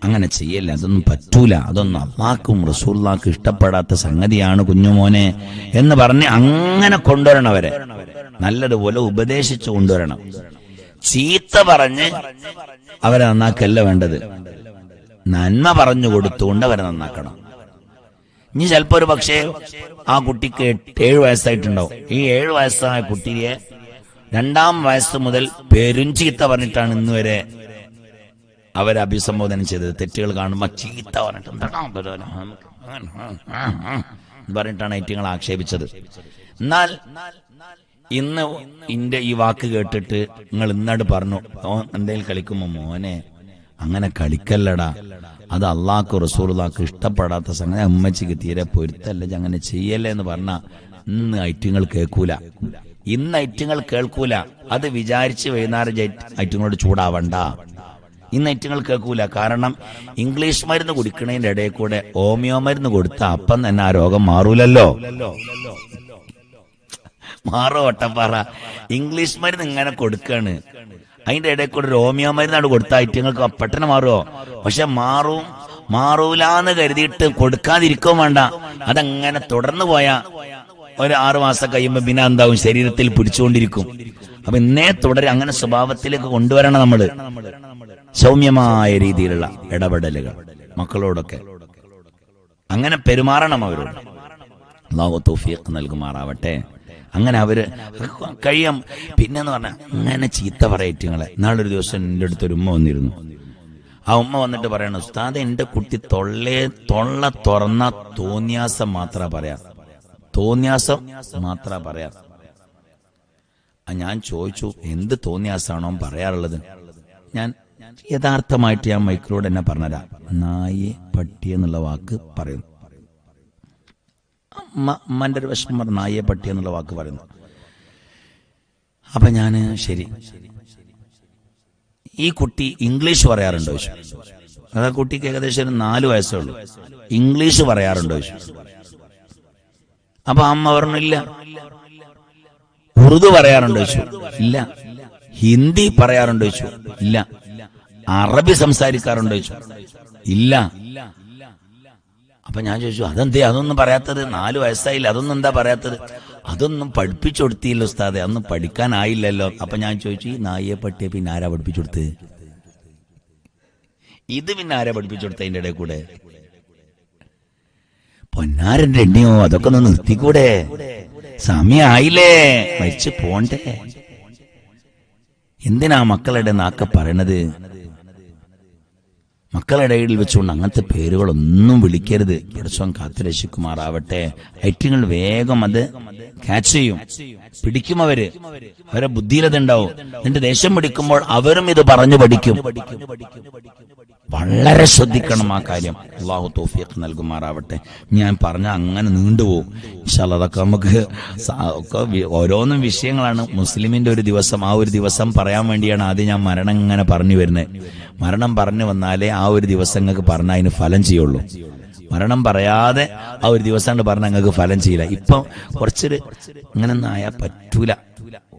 അങ്ങനെ ചെയ്യല്ല, അതൊന്നും പറ്റൂല, അതൊന്നും അള്ളാഹ്ക്കും റസൂലുള്ളാഹിക്കും ഇഷ്ടപ്പെടാത്ത സംഗതിയാണ് കുഞ്ഞുമോനെ എന്ന് പറഞ്ഞ് അങ്ങനെ കൊണ്ടുവരണം. അവരെ നല്ലതുപോലെ ഉപദേശിച്ചു കൊണ്ടുവരണം. ചീത്ത പറഞ്ഞ് അവരെ നന്നാക്കല്ല വേണ്ടത്, നന്മ പറഞ്ഞു കൊടുത്തുകൊണ്ട് അവരെ നന്നാക്കണം. ഇനി ചിലപ്പോ ഒരു പക്ഷേ ആ കുട്ടിക്ക് 7 വയസ്സായിട്ടുണ്ടാവും. ഈ 7 വയസ്സായ കുട്ടിയെ 2ാം വയസ്സ് മുതൽ പെരുംചീത്ത പറഞ്ഞിട്ടാണ് ഇന്ന് വരെ അവരെ അഭിസംബോധന ചെയ്തത്. തെറ്റുകൾ കാണുമ്പോ ചീത്ത പറഞ്ഞിട്ടാണ് ഐറ്റങ്ങൾ ആക്ഷേപിച്ചത്. എന്നാൽ ഇന്ന് ഇന്റെ ഈ വാക്ക് കേട്ടിട്ട് നിങ്ങൾ ഇന്നോട് പറഞ്ഞു, എന്തെങ്കിലും കളിക്കുമ്പോ മോനെ അങ്ങനെ കളിക്കല്ലടാ, അത് അള്ളാഹ്ക്കും റസൂലുള്ളാഹിക്കും ഇഷ്ടപ്പെടാത്ത സംഗതി, അമ്മച്ചിക്ക് തീരെ പൊരുത്തല്ല, അങ്ങനെ ചെയ്യല്ലേ എന്ന് പറഞ്ഞാൽ ഇന്ന് ഐറ്റങ്ങൾ കേൾക്കൂല. ഇന്ന് ഐറ്റങ്ങൾ കേൾക്കൂല. അത് വിചാരിച്ച് വൈകുന്നേരം ഐറ്റങ്ങളോട് ചൂടാവണ്ട. ഇന്ന് ഐറ്റങ്ങൾ കേൾക്കൂല. കാരണം ഇംഗ്ലീഷ് മരുന്ന് കുടിക്കണതിന്റെ ഇടയിൽ കൂടെ ഹോമിയോ മരുന്ന് കൊടുത്ത അപ്പം തന്നെ ആ രോഗം മാറൂലല്ലോ. മാറോ ഒട്ടപ്പാറ? ഇംഗ്ലീഷ് മരുന്ന് ഇങ്ങനെ കൊടുക്കാണ്, അതിന്റെ ഇടയിൽ കൂടെ ഒരു ഹോമിയോ മരുന്നാണ് കൊടുത്ത ഐറ്റങ്ങൾക്ക് പെട്ടെന്ന് മാറുമോ? പക്ഷെ മാറൂലാന്ന് കരുതിയിട്ട് കൊടുക്കാതിരിക്കുകയും വേണ്ട. അതങ്ങനെ തുടർന്നു പോയാ ഒരു 6 മാസം കഴിയുമ്പോ പിന്നെ എന്താവും, ശരീരത്തിൽ പിടിച്ചുകൊണ്ടിരിക്കും. അപ്പൊ ഇന്നേ തുടരെ അങ്ങനെ സ്വഭാവത്തിലേക്ക് കൊണ്ടുവരണം നമ്മള്. സൗമ്യമായ രീതിയിലുള്ള ഇടപെടലുകൾ മക്കളോടൊക്കെ അങ്ങനെ പെരുമാറണം. അവരോട് അല്ലാഹു തൗഫീഖ് നൽകുമാറാവട്ടെ. അങ്ങനെ അവര് കഴിയാം. പിന്നെന്ന് പറഞ്ഞാൽ അങ്ങനെ ചീത്ത പറയറ്റുങ്ങളെ. നാളൊരു ദിവസം എൻ്റെ അടുത്തൊരു ഉമ്മ വന്നിരുന്നു. ആ ഉമ്മ വന്നിട്ട് പറയണം, ഉസ്താദ് എന്റെ കുട്ടി തൊള്ള തുറന്ന തോന്നിയാസം മാത്രം പറയാം, തോന്നിയാസം മാത്രം പറയാം. ഞാൻ ചോദിച്ചു, എന്ത് തോന്നിയാസാണോ പറയാറുള്ളത്? യഥാർത്ഥമായിട്ട് ഞാൻ മൈക്കിലൂടെ എന്നെ പറഞ്ഞുതരാം. നായെ പട്ടി എന്നുള്ള വാക്ക് പറയുന്നു. അമ്മന്റെ ഒരു വിഷമം പറഞ്ഞു, നായെ പട്ടി എന്നുള്ള വാക്ക് പറയുന്നു. അപ്പൊ ഞാന് ശരി, ഈ കുട്ടി ഇംഗ്ലീഷ് പറയാറുണ്ടോ ചോദിച്ചു. ആ കുട്ടിക്ക് ഏകദേശം ഒരു 4 വയസ്സേ ഉള്ളൂ. ഇംഗ്ലീഷ് പറയാറുണ്ടോ ചോദിച്ചു. അപ്പൊ അമ്മ പറഞ്ഞു ഇല്ല. ഉറുദു പറയാറുണ്ടോ ചോദിച്ചു. ഇല്ല. ഹിന്ദി പറയാറുണ്ടോ ചോദിച്ചു. ഇല്ല. അറബി സംസാരിക്കാറുണ്ടോ ചോദിച്ചു. ഇല്ല. അപ്പൊ ഞാൻ ചോദിച്ചു, അതെന്തേ അതൊന്നും പറയാത്തത്? 4 വയസ്സായില്ല, അതൊന്നും എന്താ പറയാത്തത്? അതൊന്നും പഠിപ്പിച്ചു കൊടുത്തില്ല ഉസ്താദെ, അതൊന്നും പഠിക്കാനായില്ലല്ലോ. അപ്പൊ ഞാൻ ചോദിച്ചു, ഈ നായെ പട്ടിയെ പിന്നെ ആരാ പഠിപ്പിച്ചു കൊടുത്ത്? ഇത് പിന്നെ ആരാ പഠിപ്പിച്ചു കൊടുത്ത? അതിന്റെ ഇടയിൽ കൂടെ പൊന്നാരന്റെ എണ്ണിയോ, അതൊക്കെ ഒന്ന് നിർത്തിക്കൂടെ? സമയായില്ലേ, മരിച്ചു പോണ്ടേ? എന്തിനാ മക്കളുടെ നാക്ക പറയണത്? മക്കളുടെ ഇടയിൽ വെച്ചുകൊണ്ട് അങ്ങനത്തെ പേരുകളൊന്നും വിളിക്കരുത്. പടച്ചോൻ കാത്തുരക്ഷിക്കുമാറാവട്ടെ. ഐറ്റിങ്ങൾ വേഗം അത് ക്യാച്ച് ചെയ്യും, പിടിക്കും. അവരെ ബുദ്ധിയിലത് ഉണ്ടാവും. എന്നിട്ട് ദേഷ്യം പിടിക്കുമ്പോൾ അവരും ഇത് പറഞ്ഞു പഠിക്കും. വളരെ ശ്രദ്ധിക്കണം ആ കാര്യം. അള്ളാഹു തൗഫീഖ് നൽകുമാറാവട്ടെ. ഞാൻ പറഞ്ഞ അങ്ങനെ നീണ്ടുപോകും. ഇൻഷാ അല്ലാഹ് അതൊക്കെ നമുക്ക് ഓരോന്നും വിഷയങ്ങളാണ്. മുസ്ലിമിന്റെ ഒരു ദിവസം, ആ ഒരു ദിവസം പറയാൻ വേണ്ടിയാണ് ആദ്യം ഞാൻ മരണം ഇങ്ങനെ പറഞ്ഞു വരുന്നത്. മരണം പറഞ്ഞു വന്നാലേ ആ ഒരു ദിവസം നിങ്ങൾക്ക് പറഞ്ഞാൽ അതിന് ഫലം ചെയ്യുള്ളൂ. മരണം പറയാതെ ആ ഒരു ദിവസം കൊണ്ട് പറഞ്ഞാൽ നിങ്ങൾക്ക് ഫലം ചെയ്യില്ല. ഇപ്പം കുറച്ചൊരു ഇങ്ങനൊന്നും ആയാൽ പറ്റൂല,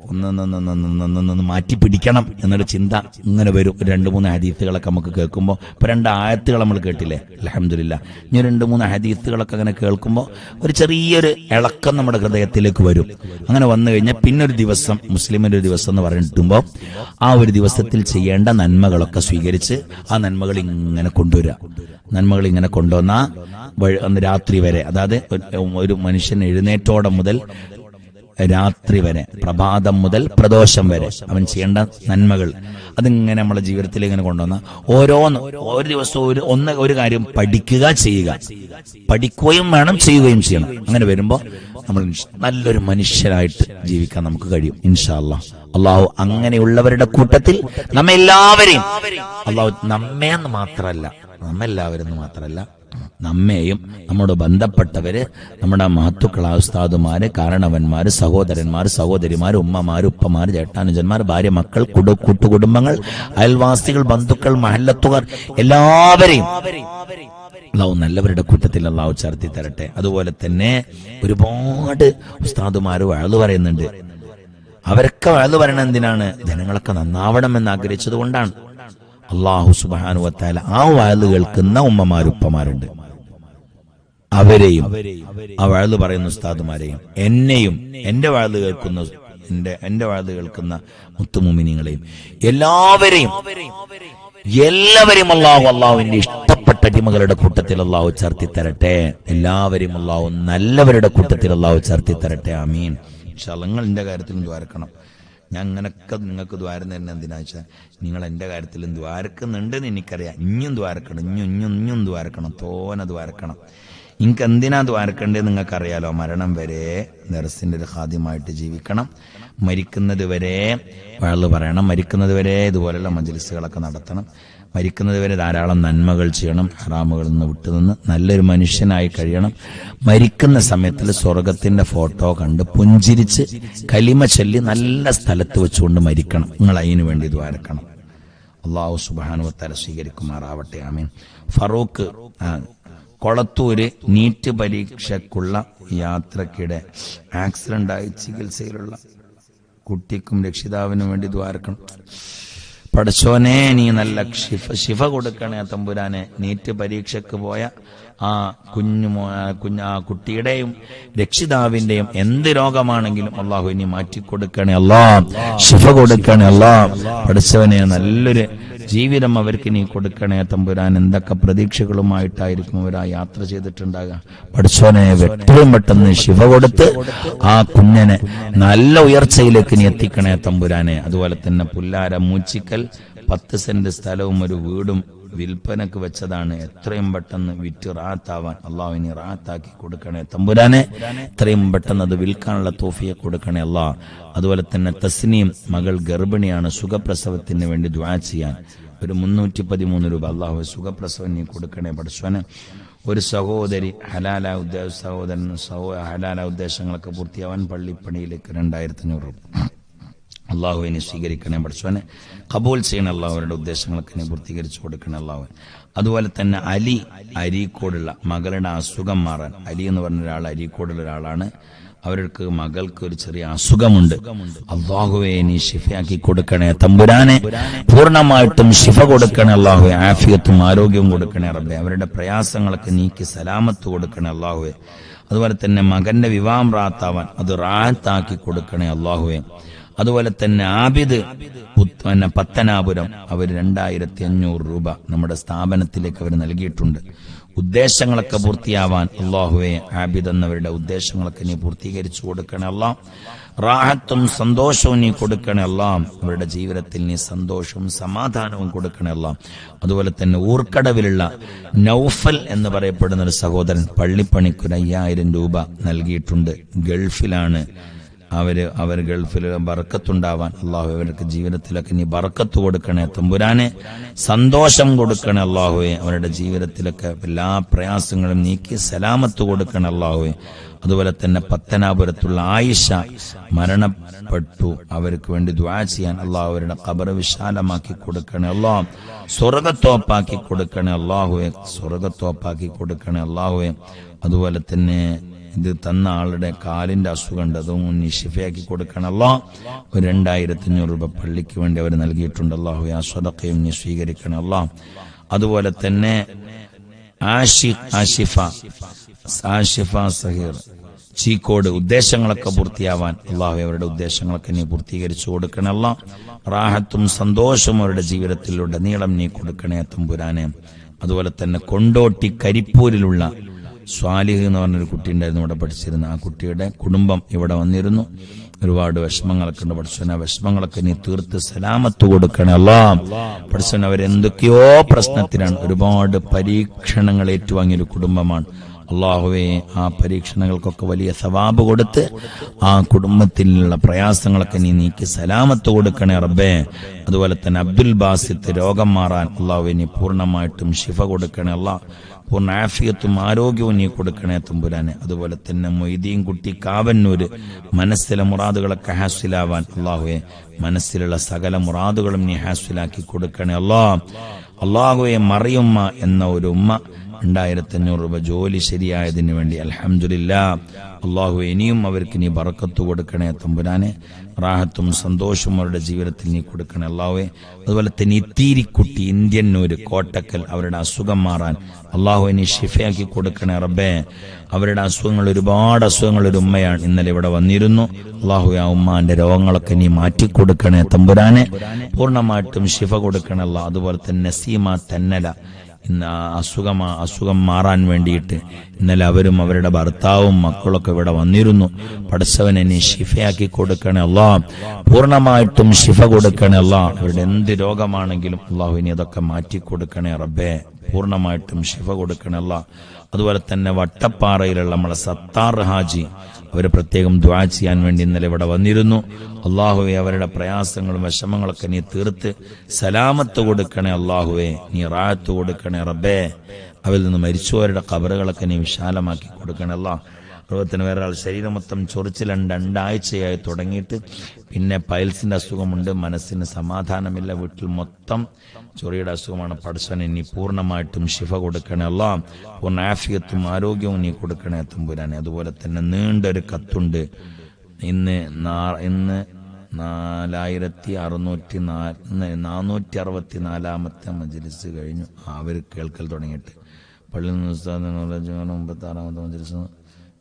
ഒന്ന് മാറ്റി പിടിക്കണം എന്നൊരു ചിന്ത ഇങ്ങനെ വരും. 2-3 ഹദീസുകളൊക്കെ നമുക്ക് കേൾക്കുമ്പോൾ, ഇപ്പൊ 2 ആയത്തുകൾ നമ്മൾ കേട്ടില്ലേ, അൽഹംദുലില്ലാ. ഇനി 2-3 ഹദീസുകളൊക്കെ അങ്ങനെ കേൾക്കുമ്പോൾ ഒരു ചെറിയൊരു ഇളക്കം നമ്മുടെ ഹൃദയത്തിലേക്ക് വരും. അങ്ങനെ വന്നു കഴിഞ്ഞാൽ പിന്നെ ഒരു ദിവസം, മുസ്ലിമിന്റെ ഒരു ദിവസം എന്ന് പറഞ്ഞിട്ടുമ്പോൾ ആ ഒരു ദിവസത്തിൽ ചെയ്യേണ്ട നന്മകളൊക്കെ സ്വീകരിച്ച് ആ നന്മകൾ ഇങ്ങനെ കൊണ്ടുവരിക. നന്മകൾ ഇങ്ങനെ കൊണ്ടുവന്ന രാത്രി വരെ, അതായത് ഒരു മനുഷ്യൻ എഴുന്നേറ്റോടെ മുതൽ രാത്രി വരെ, പ്രഭാതം മുതൽ പ്രദോഷം വരെ അവൻ ചെയ്യേണ്ട നന്മകൾ അതിങ്ങനെ നമ്മുടെ ജീവിതത്തിൽ ഇങ്ങനെ കൊണ്ടുവന്ന ഒരു ദിവസവും ഒരു കാര്യം പഠിക്കുക, ചെയ്യുക. പഠിക്കുകയും വേണം, ചെയ്യുകയും ചെയ്യണം. അങ്ങനെ വരുമ്പോൾ നമ്മൾ നല്ലൊരു മനുഷ്യരായിട്ട് ജീവിക്കാൻ നമുക്ക് കഴിയും ഇൻഷാ അല്ലാഹ്. അള്ളാഹു അങ്ങനെയുള്ളവരുടെ കൂട്ടത്തിൽ നമ്മെല്ലാവരെയും, അള്ളാഹു നമ്മെന്ന് മാത്രമല്ല, നമ്മെല്ലാവരും മാത്രമല്ല, നമ്മെയും നമ്മുടെ ബന്ധപ്പെട്ടവര്, നമ്മുടെ മഹത്തുക്കളായ ഉസ്താദുമാര്, കാരണവന്മാര്, സഹോദരന്മാര്, സഹോദരിമാര്, ഉമ്മമാര്, ഉപ്പമാര്, ചേട്ടാനുജന്മാർ, ഭാര്യ, മക്കൾ, കൂട്ടുകുടുംബങ്ങൾ, അയൽവാസികൾ, ബന്ധുക്കൾ, മഹല്ലത്തുകാർ, എല്ലാവരെയും അള്ളാഹു നല്ലവരുടെ കൂട്ടത്തിൽ അള്ളാഹു ചേർത്തി തരട്ടെ. അതുപോലെ തന്നെ ഒരുപാട് ഉസ്താദുമാര് വഅ്ള് പറയുന്നുണ്ട്. അവരൊക്കെ വഅ്ള് പറയണത് എന്തിനാണ്? ജനങ്ങളൊക്കെ നന്നാവണമെന്ന് ആഗ്രഹിച്ചത് കൊണ്ടാണ്. അള്ളാഹു സുബ്ഹാനഹു വ തആല ആ വഅ്ള് കേൾക്കുന്ന ഉമ്മമാരുപ്പമാരുണ്ട്, അവരെയും ആ വഅ്ള് പറയുന്ന ഉസ്താദുമാരെയും എന്നെയും എന്റെ വഅ്ള് കേൾക്കുന്ന മുത്തുമുമിനീങ്ങളെയും എല്ലാവരെയും അള്ളാഹുവിന്റെ ഇഷ്ടപ്പെട്ട അടിമകളുടെ കൂട്ടത്തിൽ അള്ളാഹു ചേർത്തി തരട്ടെ. എല്ലാവരെയും അള്ളാഹു നല്ലവരുടെ കൂട്ടത്തിൽ അള്ളാഹു ചേർത്തി തരട്ടെ. ആമീൻ. ഇൻഷാ അല്ലാഹ് നിങ്ങൾ എന്റെ കാര്യത്തിലും ദ്വാരക്കണം. ഞാൻ അങ്ങനൊക്കെ നിങ്ങൾക്ക് ദ്വാരം തരുന്ന എന്തിനാ വെച്ചാൽ നിങ്ങൾ എന്റെ കാര്യത്തിലും ദ്വാരക്കുന്നുണ്ടെന്ന് എനിക്കറിയാം. ഇഞ്ഞും ദ്വാരക്കണം, ഇഞ്ഞും ദ്വാരക്കണം, തോനെ ദ്വാരക്കണം. എനിക്ക് എന്തിനാ ദ്വാരക്കേണ്ടത് നിങ്ങൾക്കറിയാലോ. മരണം വരെ ദർസിന്റെ ഒരു ഖാദിമായിട്ട് ജീവിക്കണം. മരിക്കുന്നത് വരെ വഅ്ള് പറയണം. മരിക്കുന്നത് വരെ ഇതുപോലെയുള്ള മജ്ലിസുകളൊക്കെ നടത്തണം. മരിക്കുന്നത് വരെ ധാരാളം നന്മകൾ ചെയ്യണം. ഹറാമുകളിൽ നിന്ന് വിട്ടുനിന്ന് നല്ലൊരു മനുഷ്യനായി കഴിയണം. മരിക്കുന്ന സമയത്തിൽ സ്വർഗത്തിന്റെ ഫോട്ടോ കണ്ട് പുഞ്ചിരിച്ച് കലിമ ചൊല്ലി നല്ല സ്ഥലത്ത് വെച്ചുകൊണ്ട് മരിക്കണം. നിങ്ങൾ അതിനു വേണ്ടി ദ്വാരക്കണം. അല്ലാഹു സുബ്ഹാനഹു വ തആല സ്വീകരിക്കുമാറാവട്ടെ. ആമീൻ. ഫറൂഖ് കൊളത്തൂര് നീറ്റ് പരീക്ഷയ്ക്കുള്ള യാത്രക്കിടെ ആക്സിഡന്റായി ചികിത്സയിലുള്ള കുട്ടിക്കും രക്ഷിതാവിനും വേണ്ടി ദ്വാരക്കണം. പടച്ചോനെ നീ നല്ല ശിഫ കൊടുക്കണേ തമ്പുരാനെ. നീറ്റ് പരീക്ഷയ്ക്ക് പോയ ആ കുട്ടിയുടെയും രക്ഷിതാവിന്റെയും എന്ത് രോഗമാണെങ്കിലും അള്ളാഹു ഇനി മാറ്റിക്കൊടുക്കണേ. അല്ലാഹ് ശിഫ കൊടുക്കണേ. അല്ലാഹ് പടച്ചവനെ നല്ലൊരു ജീവിതം അവർക്ക് നീ കൊടുക്കണേ തമ്പുരാൻ. എന്തൊക്കെ പ്രതീക്ഷകളുമായിട്ടായിരിക്കും അവർ ആ യാത്ര ചെയ്തിട്ടുണ്ടാകുക. പടച്ചോനെ എത്രയും പെട്ടെന്ന് ശിഫ കൊടുത്ത് ആ കുഞ്ഞനെ നല്ല ഉയർച്ചയിലേക്ക് നീ എത്തിക്കണേ തമ്പുരാനെ. അതുപോലെ തന്നെ പുല്ലാര മൂച്ചിക്കൽ 10 സെന്റ് സ്ഥലവും ഒരു വീടും വിൽപ്പനക്ക് വെച്ചതാണ്. എത്രയും പെട്ടെന്ന് വിറ്റ് റാത്താവാൻ അള്ളാഹുവിനെ റാത്താക്കി കൊടുക്കണേ തമ്പുരാനെ. എത്രയും പെട്ടെന്ന് അത് വിൽക്കാനുള്ള തൗഫീഖ് കൊടുക്കണേ അള്ളാഹ്. അതുപോലെ തന്നെ തസ്നീം മകൾ ഗർഭിണിയാണ്, സുഖപ്രസവത്തിന് വേണ്ടി ദുആ ചെയ്യാൻ ഒരു 313 രൂപ. അള്ളാഹു സുഖപ്രസവം നീ കൊടുക്കണേ പഠിച്ചോനെ. ഒരു സഹോദരി ഹലാലായ ഉദ്ദേശങ്ങളൊക്കെ പൂർത്തിയാവാൻ പള്ളിപ്പണിയിലേക്ക് 2500 രൂപ. അള്ളാഹു ഇനി സ്വീകരിക്കണേ പഠിച്ചോനെ, കബൂൽ ചെയ്യണേ അള്ളാഹു. അവരുടെ ഉദ്ദേശങ്ങളൊക്കെ നീ പൂർത്തീകരിച്ചു കൊടുക്കണേ അള്ളാഹു. അതുപോലെ തന്നെ അലി അരീക്കോടുള്ള മകളുടെ അസുഖം മാറാൻ, അലി എന്ന് പറഞ്ഞ ഒരാൾ അരീക്കോടുള്ള ഒരാളാണ്. അവർക്ക് മകൾക്ക് ഒരു ചെറിയ അസുഖമുണ്ട്. അള്ളാഹുവെ നീ ശിഫയാക്കി കൊടുക്കണേ തമ്പുരാനെ, പൂർണ്ണമായിട്ടും ശിഫ കൊടുക്കണേ അള്ളാഹുവെ. ആഫിയത്തും ആരോഗ്യവും കൊടുക്കണേ റബ്ബേ. അവരുടെ പ്രയാസങ്ങളൊക്കെ നീക്കി സലാമത്ത് കൊടുക്കണേ അള്ളാഹുവെ. അതുപോലെ തന്നെ മകന്റെ വിവാഹം റാത്താവാൻ അത് റാത്താക്കി കൊടുക്കണേ അള്ളാഹുവെ. അതുപോലെ തന്നെ ആബിദ് പത്തനാപുരം, അവർ 2500 രൂപ നമ്മുടെ സ്ഥാപനത്തിലേക്ക് അവർ നൽകിയിട്ടുണ്ട്. ഉദ്ദേശങ്ങളൊക്കെ പൂർത്തിയാവാൻ അള്ളാഹുവെ ആബിദ് എന്നവരുടെ ഉദ്ദേശങ്ങളൊക്കെ നീ പൂർത്തീകരിച്ചു കൊടുക്കണേ അല്ലാഹ്. റാഹത്തും സന്തോഷവും നീ കൊടുക്കണേ അല്ലാഹ്. അവരുടെ ജീവിതത്തിൽ നീ സന്തോഷവും സമാധാനവും കൊടുക്കണേ അല്ലാഹ്. അതുപോലെ തന്നെ ഊർക്കടവിലുള്ള നൗഫൽ എന്ന് പറയപ്പെടുന്ന ഒരു സഹോദരൻ പള്ളിപ്പണിക്ക് 5000 രൂപ നൽകിയിട്ടുണ്ട്. ഗൾഫിലാണ് അവർ ഗൾഫിൽ ബർക്കത്തുണ്ടാവാൻ അള്ളാഹു അവർക്ക് ജീവിതത്തിലൊക്കെ നീ ബർക്കത്ത് കൊടുക്കണേ തമ്പുരാനെ, സന്തോഷം കൊടുക്കണേ അള്ളാഹുവെ. അവരുടെ ജീവിതത്തിലൊക്കെ എല്ലാ പ്രയാസങ്ങളും നീക്കി സലാമത്ത് കൊടുക്കണേ അള്ളാഹുവെ. അതുപോലെ തന്നെ പത്തനാപുരത്തുള്ള ആയിഷ മരണപ്പെട്ടു. അവർക്ക് വേണ്ടി ദുആ ചെയ്യാൻ അള്ളാഹു അവരുടെ ഖബർ വിശാലമാക്കി കൊടുക്കണേ അള്ളാഹ്. സ്വർഗത്തോപ്പാക്കി കൊടുക്കണേ അള്ളാഹുവെ, സ്വർഗത്തോപ്പാക്കി കൊടുക്കണേ അള്ളാഹുവെ. അതുപോലെ തന്നെ ഇത് തന്ന ആളുടെ കാലിന്റെ അസുഖമുണ്ട്, അതും നീ ശിഫയാക്കി കൊടുക്കണം അല്ലാഹ്. 2500 രൂപ പള്ളിക്ക് വേണ്ടി അവർ നൽകിയിട്ടുണ്ട്. അല്ലാഹു ആ സ്വതക്കയും നീ സ്വീകരിക്കണം അല്ലാഹ്. അതുപോലെ തന്നെ ആഷിഫ സഹീർ ചീക്കോട് ഉദ്ദേശങ്ങളൊക്കെ പൂർത്തിയാവാൻ അല്ലാഹു അവരുടെ ഉദ്ദേശങ്ങളൊക്കെ നീ പൂർത്തീകരിച്ചു കൊടുക്കണം അല്ലാഹ്. റാഹത്തും സന്തോഷവും അവരുടെ ജീവിതത്തിലുടനീളം നീ കൊടുക്കണേ തമ്പുരാനെ. അതുപോലെ തന്നെ കൊണ്ടോട്ടി കരിപ്പൂരിലുള്ള സ്വാലിഹ് എന്ന് പറഞ്ഞൊരു കുട്ടി ഉണ്ടായിരുന്നു, ഇവിടെ പഠിച്ചിരുന്ന. ആ കുട്ടിയുടെ കുടുംബം ഇവിടെ വന്നിരുന്നു. ഒരുപാട് വിഷമങ്ങളൊക്കെ ഉണ്ട് പഠിച്ചവൻ. ആ വിഷമങ്ങളൊക്കെ നീ തീർത്ത് സലാമത്ത് കൊടുക്കണേ അല്ലാഹ്. പഠിച്ചവൻ അവരെന്തൊക്കെയോ പ്രശ്നത്തിലാണ്, ഒരുപാട് പരീക്ഷണങ്ങൾ ഏറ്റുവാങ്ങിയൊരു കുടുംബമാണ്. അള്ളാഹുവെ ആ പരീക്ഷണങ്ങൾക്കൊക്കെ വലിയ സവാബ് കൊടുത്ത് ആ കുടുംബത്തിലുള്ള പ്രയാസങ്ങളൊക്കെ നീ നീക്കി സലാമത്ത് കൊടുക്കണേ റബ്ബേ. അതുപോലെ തന്നെ അബ്ദുൽ ബാസിത്ത് രോഗം മാറാൻ അള്ളാഹുവെ നീ പൂർണ്ണമായിട്ടും ശിഫ കൊടുക്കണേ അല്ലാഹ്. പൂർണ്ണ ആഫിയത്തും ആരോഗ്യവും നീ കൊടുക്കണേ തമ്പുരാനെ. അതുപോലെ തന്നെ മൊയ്തീൻ കുട്ടി കാവന്നൂര് മനസ്സിലെ മുറാദുകളൊക്കെ ഹാസിലാവാൻ അള്ളാഹുവെ മനസ്സിലുള്ള സകല മുറാദുകളും നീ ഹാസിലാക്കി കൊടുക്കണേ അല്ലാഹ്. അള്ളാഹുവെ മറിയുമ്മ എന്ന ഒരു ഉമ്മ 2500 രൂപ ജോലി ശരിയായതിനു വേണ്ടി അൽഹംദുലില്ലാഹ്. അള്ളാഹു ഇനിയും അവർക്ക് നീ ബറക്കത്ത് കൊടുക്കണേ തമ്പുരാനെ. റാഹത്തും സന്തോഷവും അവരുടെ ജീവിതത്തിൽ നീ കൊടുക്കണേ അള്ളാഹുവെ. അതുപോലെ തന്നെ ഇത്തീരിക്കുട്ടി ഇന്ത്യന്നൂര് കോട്ടക്കൽ, അവരുടെ അസുഖം മാറാൻ അള്ളാഹു നീ ഷിഫയാക്കി കൊടുക്കണേ റബ്ബേ. അവരുടെ അസുഖങ്ങൾ, ഒരുപാട് അസുഖങ്ങൾ ഒരു ഉമ്മയാണ് ഇന്നലെ ഇവിടെ വന്നിരുന്നു. അള്ളാഹു ആ ഉമ്മാന്റെ രോഗങ്ങളൊക്കെ നീ മാറ്റിക്കൊടുക്കണേ തമ്പുരാനെ, പൂർണ്ണമായിട്ടും ഷിഫ കൊടുക്കണേ അല്ലാഹ്. അതുപോലെ തന്നെ നസീമ തെന്നല, ഇന്ന് അസുഖം മാറാൻ വേണ്ടിയിട്ട് ഇന്നലെ അവരും അവരുടെ ഭർത്താവും മക്കളൊക്കെ ഇവിടെ വന്നിരുന്നു. പടച്ചവനെ നീ ഷിഫയാക്കി കൊടുക്കണേ അല്ലാഹ്, പൂർണ്ണമായിട്ടും ഷിഫ കൊടുക്കണേ അല്ലാഹ്. അവരുടെ എന്ത് രോഗമാണെങ്കിലും അള്ളാഹു ഇനി അതൊക്കെ മാറ്റിക്കൊടുക്കണേ റബ്ബേ, പൂർണ്ണമായിട്ടും ഷിഫ കൊടുക്കണേ അല്ലാഹ്. അതുപോലെ തന്നെ വട്ടപ്പാറയിലുള്ള നമ്മളെ സത്താർ ഹാജി, അവർ പ്രത്യേകം ദുആ ചെയ്യാൻ വേണ്ടി ഇന്നലെ ഇവിടെ വന്നിരുന്നു. അള്ളാഹുവെ അവരുടെ പ്രയാസങ്ങളും വിഷമങ്ങളൊക്കെ നീ തീർത്ത് സലാമത്ത് കൊടുക്കണേ അള്ളാഹുവെ, നീ റാഹത്ത് കൊടുക്കണേ റബ്ബേ. അവരിൽ നിന്ന് മരിച്ചവരുടെ ഖബറുകളൊക്കെ നീ വിശാലമാക്കി കൊടുക്കണേ അല്ലാഹ്. അതുപോലെ വേറെ ആൾ ശരീരം മൊത്തം ചൊറിച്ചിലുണ്ട്, 2 ആഴ്ചയായി തുടങ്ങിയിട്ട്. പിന്നെ പൈൽസിന്റെ അസുഖമുണ്ട്, മനസ്സിന് സമാധാനമില്ല, വീട്ടിൽ മൊത്തം ചൊറിയുടെ അസുഖമാണ്. പടച്ചവനെ നീ പൂർണ്ണമായിട്ടും ഷിഫ കൊടുക്കണേ അല്ലാഹ്. പൂർണ്ണ ആഫിയത്തും ആരോഗ്യവും നീ കൊടുക്കണേ തമ്പുരാനെ. അതുപോലെ തന്നെ നീണ്ടൊരു കത്തുണ്ട്. ഇന്ന് 464ാമത്തെ മജ്‌ലിസ് കഴിഞ്ഞു. അവർ കേൾക്കൽ തുടങ്ങിയിട്ട് പള്ളിയിൽ നിന്ന് 56ാമത്തെ മജ്‌ലിസ്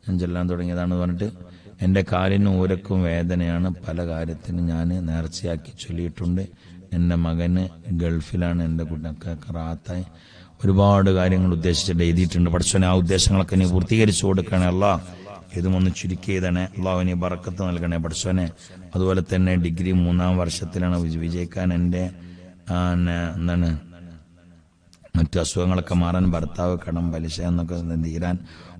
ഞാൻ ചെല്ലാൻ തുടങ്ങിയതാണെന്ന് പറഞ്ഞിട്ട്, എൻ്റെ കാലിനും ഊരക്കും വേദനയാണ്, പല കാര്യത്തിനും ഞാൻ നേർച്ചയാക്കി ചൊല്ലിയിട്ടുണ്ട്. എൻ്റെ മകന് ഗൾഫിലാണ്, എൻ്റെ കുട്ടിയൊക്കെ റാത്തായി ഒരുപാട് കാര്യങ്ങൾ ഉദ്ദേശിച്ചിട്ട് എഴുതിയിട്ടുണ്ട്. പഠിച്ചവനെ ആ ഉദ്ദേശങ്ങളൊക്കെ നീ പൂർത്തീകരിച്ചു കൊടുക്കണേ അല്ലാഹ്. ഇതുമൊന്ന് ചുരുക്കി എഴുതണേ അല്ലാഹു, നീ ബറക്കത്ത് നൽകണേ പഠിച്ചവനെ. അതുപോലെ തന്നെ ഡിഗ്രി 3ാം വർഷത്തിലാണ്, വിജയിക്കാൻ എൻ്റെ മറ്റു അസുഖങ്ങളൊക്കെ മാറാൻ, ഭർത്താവ് കടം പലിശ എന്നൊക്കെ തീരാൻ,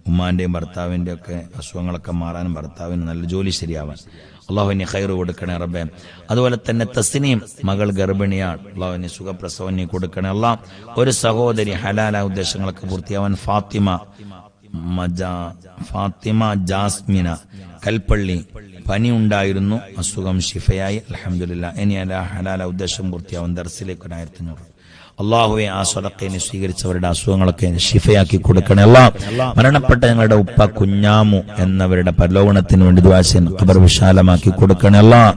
ഉമ്മാന്റെയും ഭർത്താവിന്റെ ഒക്കെ അസുഖങ്ങളൊക്കെ മാറാൻ, ഭർത്താവിന് നല്ല ജോലി ശരിയാവാൻ അള്ളാഹുവിന് ഖൈർ കൊടുക്കണേ റബ്ബേ. അതുപോലെ തന്നെ തസ്നീം മകൾ ഗർഭിണിയാണ്, അള്ളാഹുവിന് സുഖപ്രസവം നീ കൊടുക്കണേ അള്ളാഹ്. ഒരു സഹോദരി ഹലാല ഉദ്ദേശങ്ങളൊക്കെ പൂർത്തിയാവാൻ ഫാത്തിമ ജാസ്മിന കൽപ്പള്ളി പനി ഉണ്ടായിരുന്നു, അസുഖം ശിഫയായി അൽഹംദുലില്ലാഹ്. ഇനി അല്ല ഹലാല ഉദ്ദേശം പൂർത്തിയാവാൻ ദർസിലേക്ക് 1500. അള്ളാഹുവെ ആ സ്വതക്കയെ സ്വീകരിച്ചവരുടെ അസുഖങ്ങളൊക്കെ ശിഫയാക്കി കൊടുക്കണേ അല്ലാഹ്. മരണപ്പെട്ട ഞങ്ങളുടെ ഉപ്പ കുഞ്ഞാമു എന്നവരുടെ പരലോകണത്തിന് വേണ്ടി ദുആ ചെയ്യുന്നു, ഖബർ വിശാലമാക്കി കൊടുക്കണേ അല്ലാഹ്.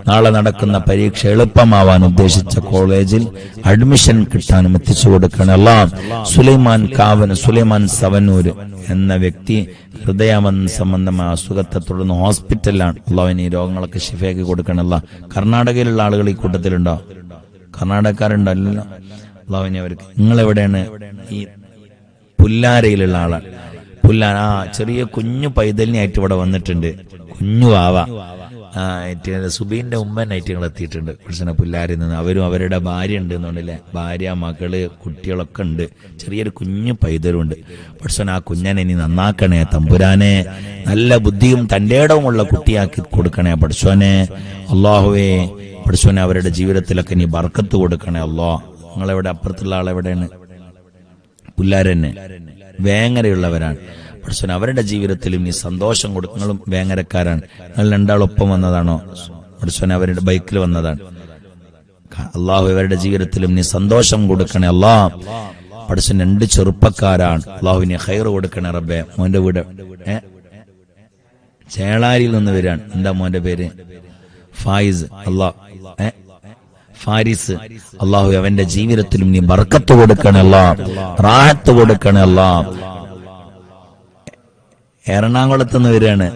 നാളെ നടക്കുന്ന പരീക്ഷ എളുപ്പമാവാൻ ഉദ്ദേശിച്ച കോളേജിൽ അഡ്മിഷൻ കിട്ടാനും എത്തിച്ചു കൊടുക്കണേ അല്ലാഹ്. സുലൈമാൻ സവനൂര് എന്ന വ്യക്തി സംബന്ധമായ അസുഖത്തെ തുടർന്ന് ഹോസ്പിറ്റലിലാണ്. അള്ളാഹുവിന് ഈ രോഗങ്ങളൊക്കെ ശിഫയാക്കി കൊടുക്കണേ അല്ലാഹ്. കർണാടകയിലുള്ള ആളുകൾ ഈ കൂട്ടത്തിലുണ്ടോ? കർണാടകക്കാരുണ്ടോ? അല്ലല്ലോ. അള്ളാഹുവിനെ അവർക്ക്. നിങ്ങളെവിടെയാണ്? ഈ പുല്ലാരയിലുള്ള ആളാണ്. ചെറിയ കുഞ്ഞു പൈതലിനായിട്ട് ഇവിടെ വന്നിട്ടുണ്ട്, കുഞ്ഞു വാവ. സുബീന്റെ ഉമ്മനായിട്ട് ഞങ്ങൾ എത്തിയിട്ടുണ്ട് കുറച്ച് പുല്ലാരിൽ നിന്ന്. അവരും അവരുടെ ഭാര്യ ഉണ്ട് എന്നുണ്ടല്ലേ, ഭാര്യ മകള് കുട്ടികളൊക്കെ ഉണ്ട്, ചെറിയൊരു കുഞ്ഞു പൈതലുണ്ട്. പക്ഷേ ആ കുഞ്ഞനെ ഇനി നന്നാക്കണേ തമ്പുരാനെ, നല്ല ബുദ്ധിയും തന്റെ ഇടവുമുള്ള കുട്ടിയാക്കി കൊടുക്കണേ പഠിച്ചോനെ. അള്ളാഹുവേ പഠിച്ചോനെ അവരുടെ ജീവിതത്തിലൊക്കെ നീ ബർക്കത്ത് കൊടുക്കണേ അല്ലാഹ്. നിങ്ങളെവിടെ? അപ്പുറത്തുള്ള ആളെവിടെയാണ്? പുല്ലാരന്നെ, വേങ്ങരയുള്ളവരാണ്. പഠിച്ചോനെ അവരുടെ ജീവിതത്തിലും നീ സന്തോഷം കൊടുക്കും. നിങ്ങളും വേങ്ങരക്കാരാണ്, നിങ്ങൾ രണ്ടാളൊപ്പം വന്നതാണോ? പഠിച്ചോനെ അവരുടെ ബൈക്കിൽ വന്നതാണ്. അള്ളാഹു അവരുടെ ജീവിതത്തിലും നീ സന്തോഷം കൊടുക്കണേ അല്ലാഹ്. പഠിച്ചോൻ 2 ചെറുപ്പക്കാരാണ്, അള്ളാഹുവിനെ ഖൈർ കൊടുക്കണേ റബ്ബേ. മോന്റെ വീട് ചേളാരിയിൽ നിന്ന് വരികയാണ്. എന്താ മോന്റെ പേര്? ഫായിസ്. ഫാരിസ്. അള്ളാഹു അവന്റെ ജീവിതത്തിലും നീ ബർക്കത്ത് കൊടുക്കണേ അല്ലാഹ്, റാഹത്ത് കൊടുക്കണേ അല്ലാഹ്. എറണാകുളത്ത് നിന്ന് വരികയാണ്.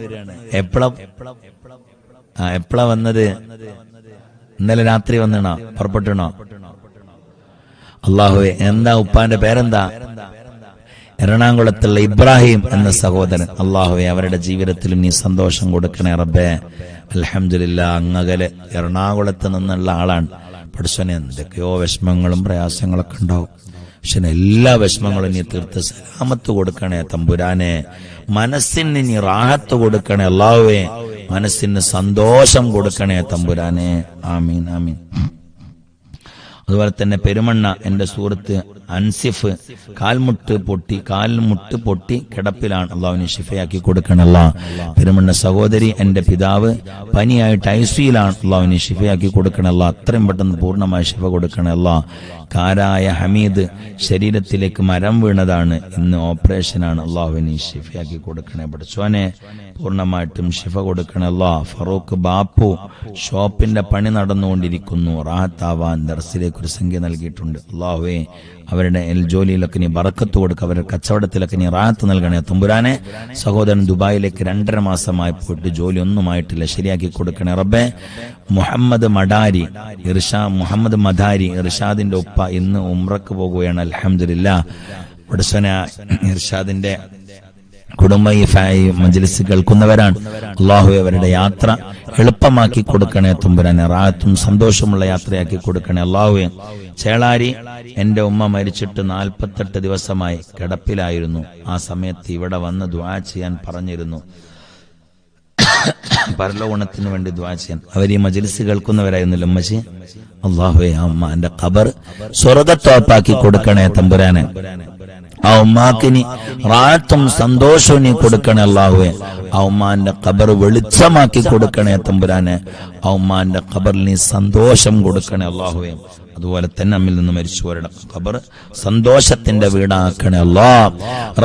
എപ്പോഴാ വന്നത്? ഇന്നലെ രാത്രി വന്നണോ? പുറപ്പെട്ടണോ? അള്ളാഹുവേ, എന്താ ഉപ്പാന്റെ പേരെന്താ? എറണാകുളത്തുള്ള ഇബ്രാഹിം എന്ന സഹോദരൻ. അള്ളാഹുവേ അവരുടെ ജീവിതത്തിലും നീ സന്തോഷം കൊടുക്കണേ റബ്ബേ. അൽഹംദുലില്ലാ, അങ്ങകലെ എറണാകുളത്ത് നിന്നുള്ള ആളാണ്. പഠിച്ചോനെ എന്തൊക്കെയോ വിഷമങ്ങളും പ്രയാസങ്ങളൊക്കെ ഉണ്ടാവും, പക്ഷെ എല്ലാ വിഷമങ്ങളും നീ തീർത്ത് സലാമത്ത് കൊടുക്കണേ തമ്പുരാനെ. മനസ്സിന് നീ റാഹത്ത് കൊടുക്കണേ അല്ലാഹുവേ, മനസ്സിന് സന്തോഷം കൊടുക്കണേ തമ്പുരാനെ. ആമീൻ ആമീൻ. അതുപോലെ തന്നെ പെരുമണ്ണ എന്റെ സുഹൃത്ത് അൻസിഫ് കാൽമുട്ട് പൊട്ടി കിടപ്പിലാണ്. അള്ളാഹുവിനെ ശിഫയാക്കി കൊടുക്കണല്ല. പെരുമണ്ണ സഹോദരി എന്റെ പിതാവ് പനിയായിട്ട് ഐസിയിലാണ്. അള്ളാഹുവിനെ ശിഫയാക്കി കൊടുക്കണല്ല. അത്രയും പെട്ടെന്ന് പൂർണ്ണമായി ശിഫ കൊടുക്കണല്ല. കാരായ ഹമീദ് ശരീരത്തിലേക്ക് മരം വീണതാണ്, ഇന്ന് ഓപ്പറേഷനാണ്. അള്ളാഹുവിനെ ശിഫയാക്കി കൊടുക്കണേ പഠിച്ചോനെ, പൂർണ്ണമായിട്ടും ശിഫ കൊടുക്കണല്ല. ഫറൂഖ് ബാപ്പു ഷോപ്പിന്റെ പണി നടന്നുകൊണ്ടിരിക്കുന്നു, റാഹത്താവാൻ ദർസിലേക്ക് ഒരു സംഖ്യ നൽകിയിട്ടുണ്ട്. അള്ളാഹുവേ അവരുടെ ജോലിയിലൊക്കെ നീ ബറക്കത്ത് കൊടുക്കുക, അവരുടെ കച്ചവടത്തിലൊക്കെ നീ റാഹത്ത് നൽകണേ തമ്പുരാനെ. സഹോദരൻ ദുബായിലേക്ക് 2.5 മാസമായി പോയിട്ട് ജോലി ഒന്നുമായിട്ടില്ല, ശരിയാക്കി കൊടുക്കണേ റബ്ബേ. മുഹമ്മദ് മദാരി ഇർഷാദിന്റെ ഉപ്പ ഇന്ന് ഉംറക്ക് പോകുകയാണ്. അൽഹംദുലില്ലാ. പഠിച്ചോനെ ഇർഷാദിന്റെ കുടുംബ ഈ മജ്ലിസ് കേൾക്കുന്നവരാണ്. അള്ളാഹു അവരുടെ യാത്ര എളുപ്പമാക്കി കൊടുക്കണേ തമ്പുരാനെ, റാഹത്തും സന്തോഷമുള്ള യാത്രയാക്കി കൊടുക്കണേ അള്ളാഹുവേ. ചേളാരി എന്റെ ഉമ്മ മരിച്ചിട്ട് 48 ദിവസമായി കിടപ്പിലായിരുന്നു. ആ സമയത്ത് ഇവിടെ വന്ന് ദുആ ചെയ്യാൻ പറഞ്ഞിരുന്നു, പരലോകത്തിന് വേണ്ടി ദുആ ചെയ്യാൻ. അവർ ഈ മജ്ലിസ് കേൾക്കുന്നവരായിരുന്നല്ലോ ഉമ്മച്ചി. അള്ളാഹുവേ ആ ഉമ്മാന്റെ ഖബർ സ്വർഗ്ഗത്തോപ്പാക്കി കൊടുക്കണേ തമ്പുരാനെ. ആ ഉമ്മാക്കിനി റാഹത്തും സന്തോഷവും നീ കൊടുക്കണേ അല്ലാഹുവേ. ആ ഉമ്മാന്റെ ഖബർ വെളിച്ചമാക്കി കൊടുക്കണേ തമ്പുരാനെ. ആ ഉമ്മാന്റെ ഖബറിൽ നീ സന്തോഷം കൊടുക്കണേ അല്ലാഹുവേ. അതുപോലെ തന്നെ നമ്മിൽ നിന്ന് മരിച്ചവരുടെ ഖബർ സന്തോഷത്തിന്റെ വീടാക്കണേ അല്ലാഹ്,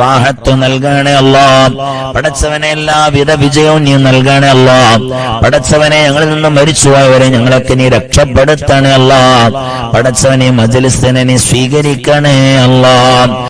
റാഹത്ത് നൽകണേ അല്ലാഹ്. പടച്ചവനെ എല്ലാവിധ വിജയവും നീ നൽകണേ അല്ലാഹ്. പടച്ചവനെ ഞങ്ങളിൽ നിന്ന് മരിച്ചുപോയവരെ ഞങ്ങളൊക്കെ നീ രക്ഷപ്പെടുത്തണേ അല്ലാഹ്. പടച്ചവനെ മജ്ലിസിനെ നീ സ്വീകരിക്കണേ അല്ലാഹ്.